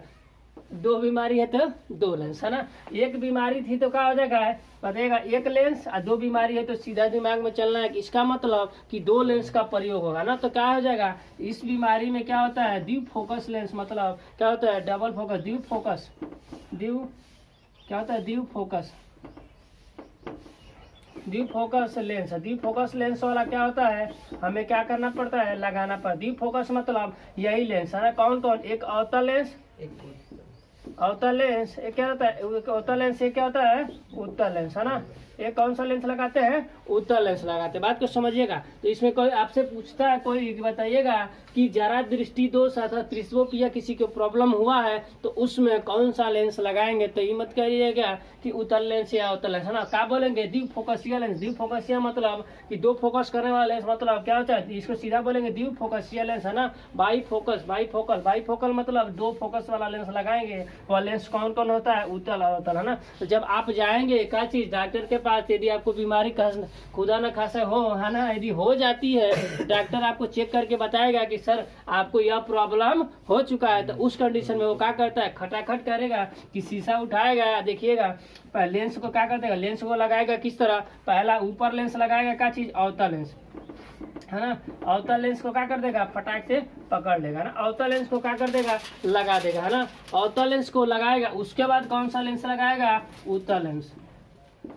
दो बीमारी है तो दो लेंस है ना। एक बीमारी थी तो क्या हो जाएगा बताइएगा, एक लेंस, और दो बीमारी है तो सीधा दिमाग में चलना है कि इसका मतलब कि दो लेंस का प्रयोग होगा ना। तो क्या हो जाएगा, इस बीमारी में क्या होता है, द्वि फोकस लेंस, मतलब क्या होता है, डबल फोकस, द्वि फोकस, क्या होता है, द्वि फोकस लेंस। द्वि फोकस लेंस वाला क्या होता है, हमें क्या करना पड़ता है, लगाना पड़ता है। द्वि फोकस मतलब यही लेंस है ना। कौन कौन, एक अवतल लेंस, अवतल लेंस, एक क्या होता है, अवतल लेंस, एक क्या होता है, उत्तल लेंस है ना। एक कौन सा लेंस लगाते हैं, उत्तल लेंस लगाते हैं। बात को समझिएगा। तो इसमें कोई आपसे पूछता है, कोई बताइएगा कि जरा दृष्टि दोष अथवा प्रिस्बोपिया किसी को प्रॉब्लम हुआ है तो उसमें कौन सा लेंस लगाएंगे, तो ये मत कहिएगा कि उत्तल लेंस या अवतल लेंस है ना। क्या बोलेंगे, द्वि फोकसीय लेंस। द्वि फोकसीय मतलब कि दो फोकस करने वाला लेंस, मतलब क्या होता है, इसको सीधा बोलेंगे द्वि फोकसीय लेंस है ना। बाई फोकस, बाई फोकल मतलब दो फोकस वाला लेंस लगाएंगे। वह लेंस कौन कौन होता है, उत्तल और अवतल है ना। तो जब आप जाएंगे क्या चीज, डॉक्टर के पास, यदि आपको बीमारी खुदा न खासा हो है ना, यदि हो जाती है, डॉक्टर आपको चेक करके बताएगा कि सर आपको यह प्रॉब्लम हो चुका है, तो उस कंडीशन में वो क्या करता है, खटाखट करेगा कि शीशा उठाएगा, देखिएगा लेंस को क्या कर देगा, लेंस को लगाएगा किस तरह, पहला ऊपर लेंस लगाएगा, क्या चीज, अवतल लेंस है ना। अवतल लेंस को क्या कर देगा, फटाक से पकड़ लेगा ना। अवतल लेंस को क्या कर देगा, लगा देगा है ना। अवतल लेंस को लगाएगा, उसके बाद कौन सा लेंस लगाएगा, उत्तल लेंस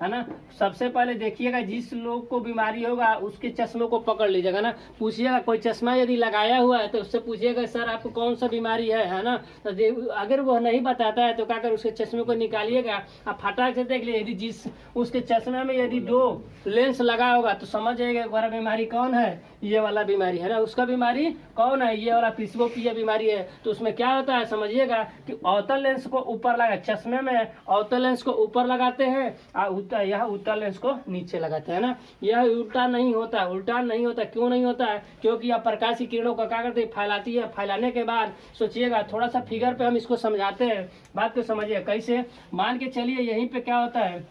है ना। सबसे पहले देखिएगा, जिस लोग को बीमारी होगा उसके चश्मे को पकड़ लीजिएगा ना। पूछिएगा, कोई चश्मा यदि लगाया हुआ है तो उससे पूछिएगा सर आपको कौन सा बीमारी है ना। तो अगर वह नहीं बताता है तो क्या कर, उसके चश्मे को निकालिएगा, आप फटाक से देख लीजिए। यदि जिस उसके चश्मे में यदि दो लेंस लगा होगा तो समझ जाइएगा वह बीमारी कौन है, ये वाला बीमारी है ना। उसका बीमारी कौन है, ये वाला प्रिस्बोपिया बीमारी है। तो उसमें क्या होता है समझिएगा कि अवतल लेंस को ऊपर लगा, चश्मे में अवतल लेंस को ऊपर लगाते हैं और यह उत्तल लेंस को नीचे लगाते हैं ना। यह उल्टा नहीं होता, उल्टा नहीं होता। क्यों नहीं होता है, क्योंकि यह प्रकाशीय किरणों का क्या करती है, फैलाती है। फैलाने के बाद सोचिएगा, थोड़ा सा फिगर पे हम इसको समझाते हैं, बात को समझिए कैसे। मान के चलिए यहीं पे क्या होता है,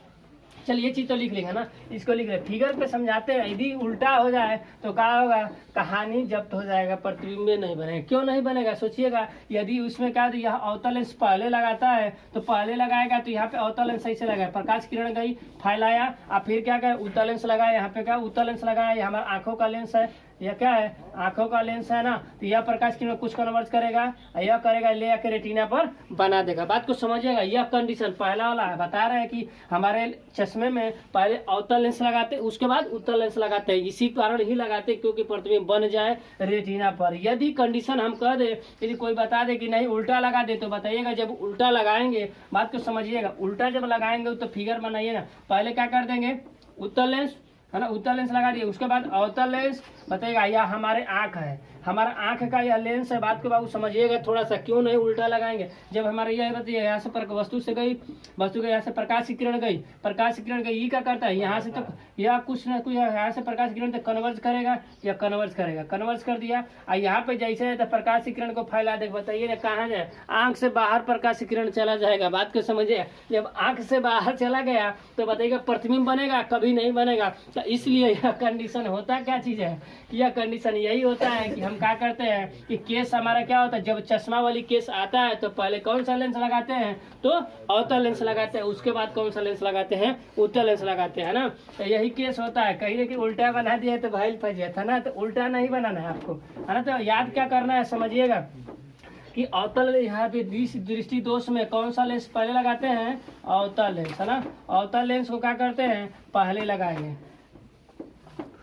चलिए ये चीज तो लिख लेंगे ना, इसको लिख ले। फिगर पे समझाते हैं, यदि उल्टा हो जाए तो क्या होगा, कहानी जब्त हो जाएगा, प्रतिबिंब नहीं बनेगा। क्यों नहीं बनेगा सोचिएगा, यदि उसमें क्या, यह अवतल लेंस पहले लगाता है तो पहले लगाएगा तो यहाँ पे अवतल लेंस सही से लगाया, प्रकाश किरण गई फैलाया, और फिर क्या क्या उत्तल लेंस लगाया, यहाँ पे क्या उत्तल लेंस लगाया, ये हमारा आंखों का लेंस है, यह क्या है आंखों का लेंस है ना, तो यह प्रकाश किरण कुछ कन्वर्ट करेगा, यह करेगा ले आके रेटिना पर बना देगा। बात को समझिएगा, यह कंडीशन पहला वाला है, बता रहे हैं कि हमारे चश्मे में पहले अवतल लेंस लगाते हैं उसके बाद उत्तल लेंस लगाते हैं, इसी कारण ही लगाते हैं क्योंकि प्रतिबिंब बन जाए रेटिना पर। यदि कंडीशन हम कह दे, यदि कोई बता दे कि नहीं उल्टा लगा दे तो बताइएगा, जब उल्टा लगाएंगे बात को समझिएगा, उल्टा जब लगाएंगे तो फिगर बनाइए ना, पहले क्या कर देंगे उत्तल लेंस है ना, उत्तल लेंस लगा दिए, उसके बाद अवतल लेंस बताइएगा, यह हमारे आंख है, हमारा आंख का यह लेंस है। बात को बाबू समझिएगा थोड़ा सा, क्यों नहीं उल्टा लगाएंगे, जब हमारे यह बताइए यहाँ से वस्तु से गई, वस्तु के यहाँ से प्रकाश की किरण गई, प्रकाश की किरण गई, ये क्या करता है यहाँ से तो यह कुछ ना कुछ यहाँ से प्रकाश की किरण तक कन्वर्ज करेगा, या कन्वर्ज करेगा, कन्वर्ज कर दिया, और यहाँ पे जैसे है तो प्रकाश की किरण को फैला दे, बताइए ना कहाँ जाए, आंख से बाहर प्रकाश की किरण चला जाएगा। बात को समझिए, जब आंख से बाहर चला गया तो बताइएगा प्रतिबिंब बनेगा, कभी नहीं बनेगा। तो इसलिए यह कंडीशन होता क्या चीज है, यह कंडीशन यही होता है कि हम क्या करते हैं कि केस हमारा क्या होता है, जब चश्मा वाली केस आता है तो पहले कौन सा लेंस लगाते हैं, तो अवतल लेंस लगाते हैं, उसके बाद कौन सा लेंस लगाते हैं, उत्तल लेंस लगाते हैं ना। तो यही केस होता है, कहीं ना कि उल्टा बना दिया तो भाई फंस जाता ना, तो उल्टा नहीं बनाना है आपको, है ना। तो याद क्या करना है समझिएगा कि अवतल यहाँ पे दृष्टि दोष में कौन सा लेंस पहले लगाते हैं, अवतल लेंस, है ना। अवतल लेंस को क्या करते हैं पहले लगाएंगे,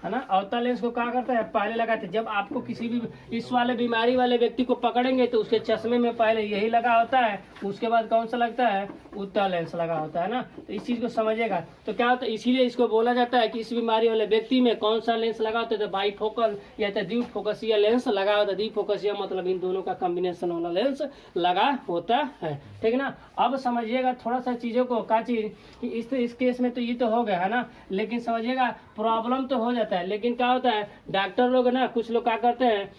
है ना, अवतल लेंस को क्या करते हैं पहले लगाते हैं। जब आपको किसी भी इस वाले बीमारी वाले व्यक्ति को पकड़ेंगे तो उसके चश्मे में पहले यही लगा होता है, उसके बाद कौन सा लगता है, उत्तल लेंस लगा होता है ना। तो इस चीज को समझिएगा। तो क्या होता है, इसीलिए इसको बोला जाता है कि इस बीमारी वाले व्यक्ति में कौन सा लेंस लगा होता है, तो बाईफोकल या तो द्विफोकसीय लेंस लगा होता है। द्विफोकसीय मतलब इन दोनों का कॉम्बिनेशन वाला लेंस लगा होता है, ठीक है ना। अब समझिएगा थोड़ा सा चीजों को, क्या चीज कि इस केस में तो ये तो हो गया है ना, लेकिन समझिएगा प्रॉब्लम तो हो जाता है, लेकिन क्या होता है डॉक्टर लोग ना, कुछ लोग क्या करते हैं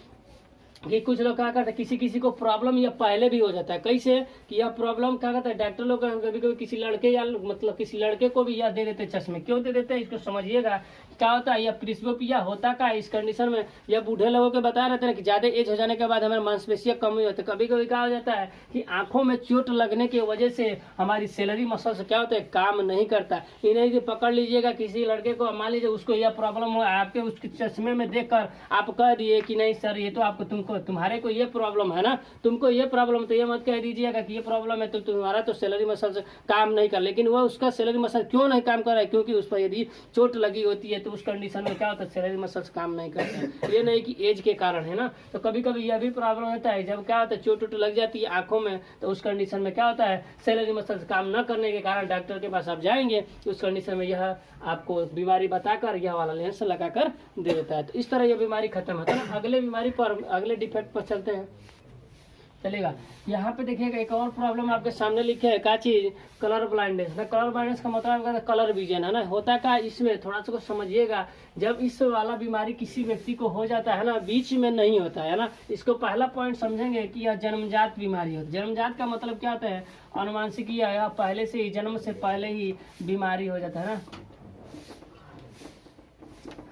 कि कुछ लोग क्या करते हैं, किसी किसी को प्रॉब्लम यह पहले भी हो जाता है। कैसे कि यह प्रॉब्लम क्या करता है, डॉक्टर लोग कभी कभी किसी लड़के या मतलब किसी लड़के को भी यह दे देते हैं चश्मे। क्यों दे देते हैं इसको समझिएगा। क्या होता है, यह प्रिस्बोपिया होता का इस कंडीशन में, यह बूढ़े लोगों के बता रहते हैं कि ज्यादा एज हो जाने के बाद हमारे मांसपेशियां कमी होती है। कभी कभी क्या हो जाता है कि आंखों में चोट लगने की वजह से हमारी सैलरी मसल्स क्या होता है काम नहीं करता। इन्हें पकड़ लीजिएगा किसी लड़के को, मान लीजिए उसको यह प्रॉब्लम हो, आपके उसके चश्मे में देखकर आप कह दिए कि नहीं सर ये तो आपको तुम्हारे को ये प्रॉब्लम है ना, तुमको ये प्रॉब्लम, तो ये मत कह दीजिएगा कि ये प्रॉब्लम है तो तुम्हारा तो सैलरी मसल्स काम नहीं कर, लेकिन वह उसका सैलरी मसल क्यों नहीं काम कर रहा है, क्योंकि उस पर यदि चोट लगी होती है तो उस कंडीशन में क्या होता है सैलरी मसल्स काम नहीं करते हैं। ये नहीं कि एज के कारण है ना। तो कभी कभी यह भी प्रॉब्लम होता है, जब क्या होता है चोट लग जाती है आंखों में, तो उस कंडीशन में क्या होता है सैलरी मसल्स काम न करने के कारण डॉक्टर के पास आप जाएंगे, उस कंडीशन में यह आपको बीमारी बताकर यह वाला लेंस लगाकर दे देता है। तो इस तरह यह बीमारी खत्म होता है ना। अगले बीमारी पर, अगले डिफेक्ट पर चलते हैं, चलेगा। यहाँ पे देखिएगा एक और प्रॉब्लम आपके सामने लिखे है, क्या चीज, कलर ब्लाइंडनेस ना। कलर ब्लाइंडनेस का मतलब कलर विजन है ना, होता क्या इसमें थोड़ा सा समझिएगा। जब इस वाला बीमारी किसी व्यक्ति को हो जाता है ना, बीच में नहीं होता है ना, इसको पहला पॉइंट समझेंगे कि यह जन्मजात बीमारी होती है। जन्मजात का मतलब क्या होता है, अनुवांशिक या पहले से ही जन्म से पहले ही बीमारी हो जाता है ना।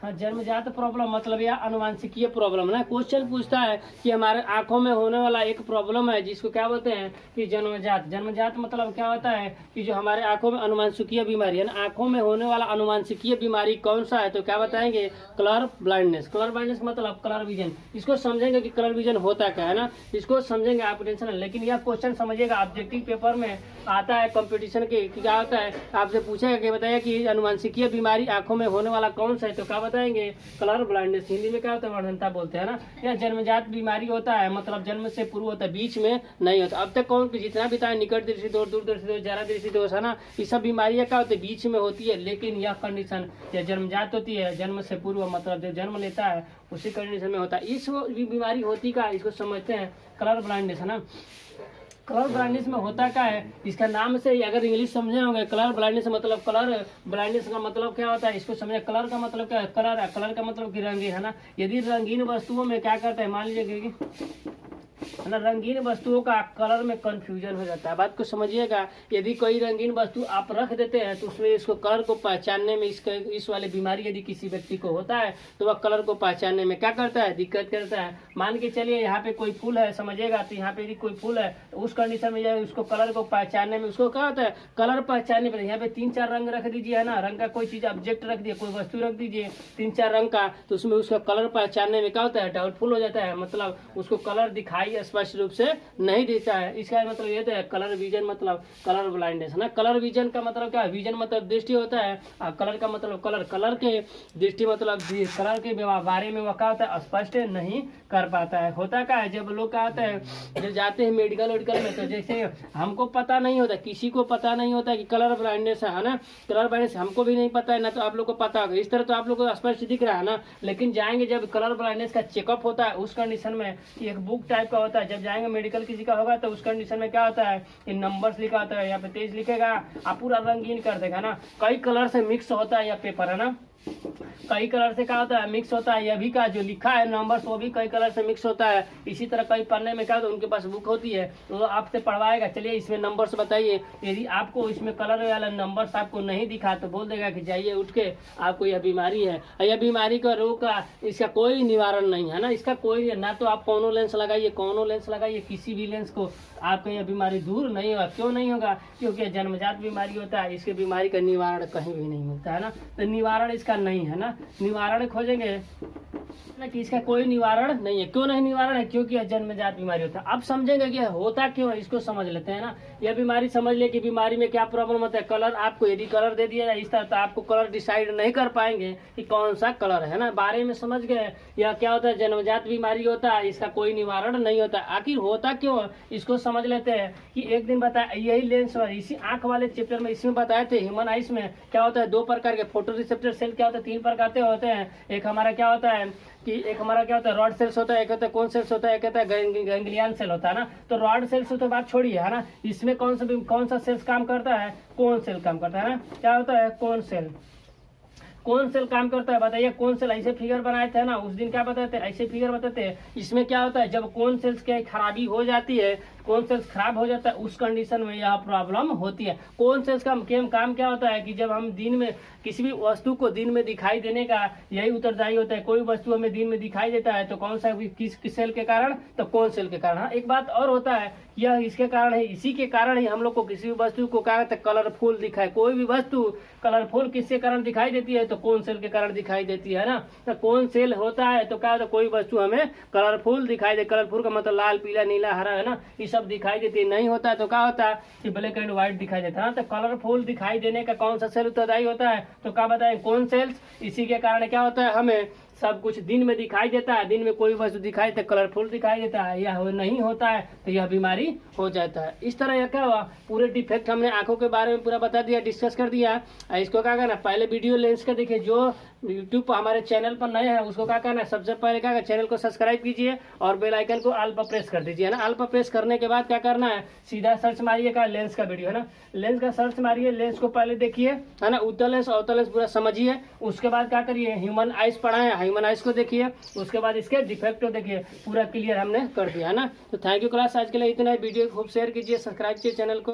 हाँ, जन्मजात प्रॉब्लम मतलब यह अनुवांशिकीय प्रॉब्लम ना। क्वेश्चन पूछता है कि हमारे आंखों में होने वाला एक प्रॉब्लम है जिसको क्या बोलते हैं कि जन्मजात। जन्मजात मतलब क्या होता है कि जो हमारे आंखों में अनुवांशिकीय बीमारी है ना, आंखों में होने वाला अनुवांशिकीय बीमारी कौन सा है, तो क्या बताएंगे कलर ब्लाइंडनेस। कलर ब्लाइंडनेस मतलब कलर विजन। इसको समझेंगे कि कलर विजन होता क्या है ना, इसको समझेंगे आप, टेंशन। लेकिन यह क्वेश्चन समझिएगा ऑब्जेक्टिव पेपर में आता है कंपटीशन के, क्या होता है आपसे पूछेगा कि बताइए कि अनुवांशिकीय बीमारी आंखों में होने वाला कौन सा है, तो क्या बताएंगे कलर ब्लाइंडनेस। हिंदी में क्या होता है वर्धनता बोलते हैं ना। यह जन्मजात बीमारी होता है, मतलब जन्म से पूर्व होता है, बीच में नहीं होता। अब तक कौन जितना भी था निकट दृष्टि दोष, दूर दृष्टि दोष, ज्यादा दृष्टि दोष है ना, ये सब बीमारियां क्या होती है बीच में होती है। लेकिन यह कंडीशन यह जन्मजात होती है, जन्म से पूर्व मतलब जो जन्म लेता है उसी कंडीशन में होता है। इस बीमारी होती का इसको समझते हैं कलर ब्लाइंडनेस है ना। कलर ब्लाइंडनेस में होता क्या है, इसका नाम से ही अगर इंग्लिश समझे होंगे, कलर ब्लाइंडनेस मतलब, कलर ब्लाइंडनेस का मतलब क्या होता है इसको समझे। कलर का मतलब क्या है, कलर का मतलब कि रंगीन है ना। यदि रंगीन वस्तुओं में क्या करता है, मान लीजिए कि है ना, रंगीन वस्तुओं का कलर में कंफ्यूजन हो जाता है। बात को समझिएगा, यदि कोई रंगीन वस्तु आप रख देते हैं तो उसमें इसको कलर को पहचानने में इस वाली बीमारी यदि किसी व्यक्ति को होता है तो वह कलर को पहचानने में क्या करता है, दिक्कत करता है। मान के चलिए यहाँ पे कोई फूल है, समझिएगा, तो यहाँ पे यदि कोई फूल है तो उस कंडीशन में उसको कलर को पहचानने में उसको क्या होता है, कलर पहचानने पर यहाँ पे 3-4 रंग रख दीजिए, है ना, रंग का कोई चीज ऑब्जेक्ट रख दिए, कोई वस्तु रख दीजिए 3-4 रंग का, तो उसमें उसका कलर पहचानने में क्या होता है, डाउटफुल हो जाता है, मतलब उसको कलर दिखाई स्पष्ट रूप से नहीं देता है। इसका मतलब ये तो है कलर विजन, मतलब कलर ब्लाइंडनेस, है ना। कलर विजन का मतलब क्या है, विजन मतलब दृष्टि होता है, और कलर का मतलब कलर के दृष्टि मतलब कलर के बारे में वह क्या होता है, स्पष्ट नहीं कर पाता है। होता क्या है, जब लोग क्या होता है, जब जाते हैं मेडिकल में, तो जैसे हमको पता नहीं होता, किसी को पता नहीं होता कि कलर ब्लाइंडनेस है ना, कलर ब्लाइंडनेस हमको भी नहीं पता है ना, तो आप लोग को पता होगा। इस तरह तो आप लोग को स्पष्ट दिख रहा है ना, लेकिन जाएंगे जब कलर ब्लाइंडनेस का चेकअप होता है उस कंडीशन में एक बुक टाइप का होता है, जब जाएंगे मेडिकल किसी का होगा तो उस कंडीशन में क्या होता है, ये नंबर्स लिखा होता है, यहाँ पे तेज लिखेगा, आप पूरा रंगीन कर देगा ना, कई कलर से मिक्स होता है यह पेपर, है ना, कई कलर से क्या होता है, मिक्स होता है। यह भी का जो लिखा है नंबर्स वो भी कई कलर से मिक्स होता है। इसी तरह कई पढ़ने में क्या होता है, उनके पास बुक होती है तो आपसे पढ़वाएगा, चलिए इसमें नंबर्स बताइए। यदि आपको इसमें कलर वाला नंबर्स आपको नहीं दिखा तो बोल देगा कि जाइए उठ के, आपको यह बीमारी है, यह बीमारी का रोग का इसका कोई निवारण नहीं है ना, इसका कोई ना, तो आप कोनो लेंस लगाइए किसी भी लेंस को, आपको यह बीमारी दूर नहीं होगा। क्यों नहीं होगा, क्योंकि जन्मजात बीमारी होता है, इसके बीमारी का निवारण कहीं भी नहीं मिलता है ना, तो निवारण इसका नहीं है ना, निवारण खोजेंगे ना कि इसका कोई निवारण नहीं है। क्यों नहीं निवारण है, क्योंकि यह जन्मजात बीमारी होता है। अब समझेंगे कि होता क्यों है, इसको समझ लेते हैं ना। यह बीमारी समझ ले कि बीमारी में क्या प्रॉब्लम होता है, कलर, आपको यदि कलर दे दिया जाए इस तरह तो आपको कलर डिसाइड नहीं कर पाएंगे कि कौन सा कलर है ना, बारे में समझ गए। यह क्या होता है, जन्मजात बीमारी होता है, इसका कोई निवारण नहीं होता। आखिर होता क्यों, इसको समझ लेते हैं कि एक दिन बताया, यही लेंस इसी आंख वाले चैप्टर में इसमें बताए थे, ह्यूमन आइस में क्या होता है, 2 प्रकार के फोटो रिसेप्टर सेल क्या होता है, 3 प्रकार के होते हैं। एक हमारा क्या होता है कि एक हमारा क्या होता है, रॉड सेल्स होता है, एक होता है कौन सेल्स होता है, एक होता है गैंग्लियन सेल होता है ना। तो रॉड सेल्स तो बात छोड़िए, है ना, इसमें कौन सा सेल्स काम करता है, कौन सेल काम करता है ना, क्या होता है, कौन सेल काम करता है, बताइए। कौन सेल ऐसे फिगर बनाए थे ना उस दिन, क्या बताते हैं, ऐसे फिगर बताते हैं। इसमें क्या होता है, जब कौन सेल्स की खराबी हो जाती है, कौन सेल्स खराब हो जाता है, उस कंडीशन में यह प्रॉब्लम होती है। कौन सेल्स का काम क्या होता है कि जब हम दिन में किसी भी वस्तु को दिन में दिखाई देने का यही उत्तरदायी होता है। कोई वस्तु हमें दिन में दिखाई देता है तो कौन सा, किस सेल के कारण, तो कौन सेल के कारण। हाँ, एक बात और होता है, यह इसके कारण है, इसी के कारण ही हम लोग को किसी भी वस्तु को क्या कहते हैं, कलरफुल दिखाए। कोई भी वस्तु कलरफुल किसके कारण दिखाई देती है, तो कौन सेल के कारण दिखाई देती है ना। तो कौन सेल होता है तो क्या होता है, कोई वस्तु हमें कलरफुल दिखाई दे, कलरफुल का मतलब लाल, पीला, नीला, हरा, है ना, ये सब दिखाई देती है। नहीं होता है तो क्या होता है कि ब्लैक एंड व्हाइट दिखाई देता है ना। तो कलरफुल दिखाई देने का कौन सा सेल उत्तरदायी होता है, तो क्या बताए, कौन सेल्स। इसी के कारण क्या होता है, हमें सब कुछ दिन में दिखाई देता है, दिन में कोई वस्तु दिखाई देता है, कलरफुल दिखाई देता है, यह नहीं होता है तो यह बीमारी हो जाता है। इस तरह यह क्या हुआ, पूरे डिफेक्ट हमने आंखों के बारे में पूरा बता दिया, डिस्कस कर दिया। इसको क्या करना, पहले वीडियो लेंस का देखिए, जो यूट्यूब पर हमारे चैनल पर नए हैं उसको क्या करना है, सबसे पहले क्या, चैनल को सब्सक्राइब कीजिए और बेल आइकन को ऑल पर प्रेस कर दीजिए, है ना। ऑल पर प्रेस करने के बाद क्या करना है, सीधा सर्च मारिए का लेंस का वीडियो, है ना, लेंस का सर्च मारिए, लेंस को पहले देखिए, है ना, उत्तल लेंस अवतल लेंस पूरा समझिए। उसके बाद क्या करिए, ह्यूमन आइस पढ़ा है, ह्यूमन आइस को देखिए, उसके बाद इसके डिफेक्ट को देखिए, पूरा क्लियर हमने कर दिया, है ना। तो थैंक यू क्लास, आज के लिए इतना ही। वीडियो खूब शेयर कीजिए, सब्सक्राइब कीजिए चैनल को।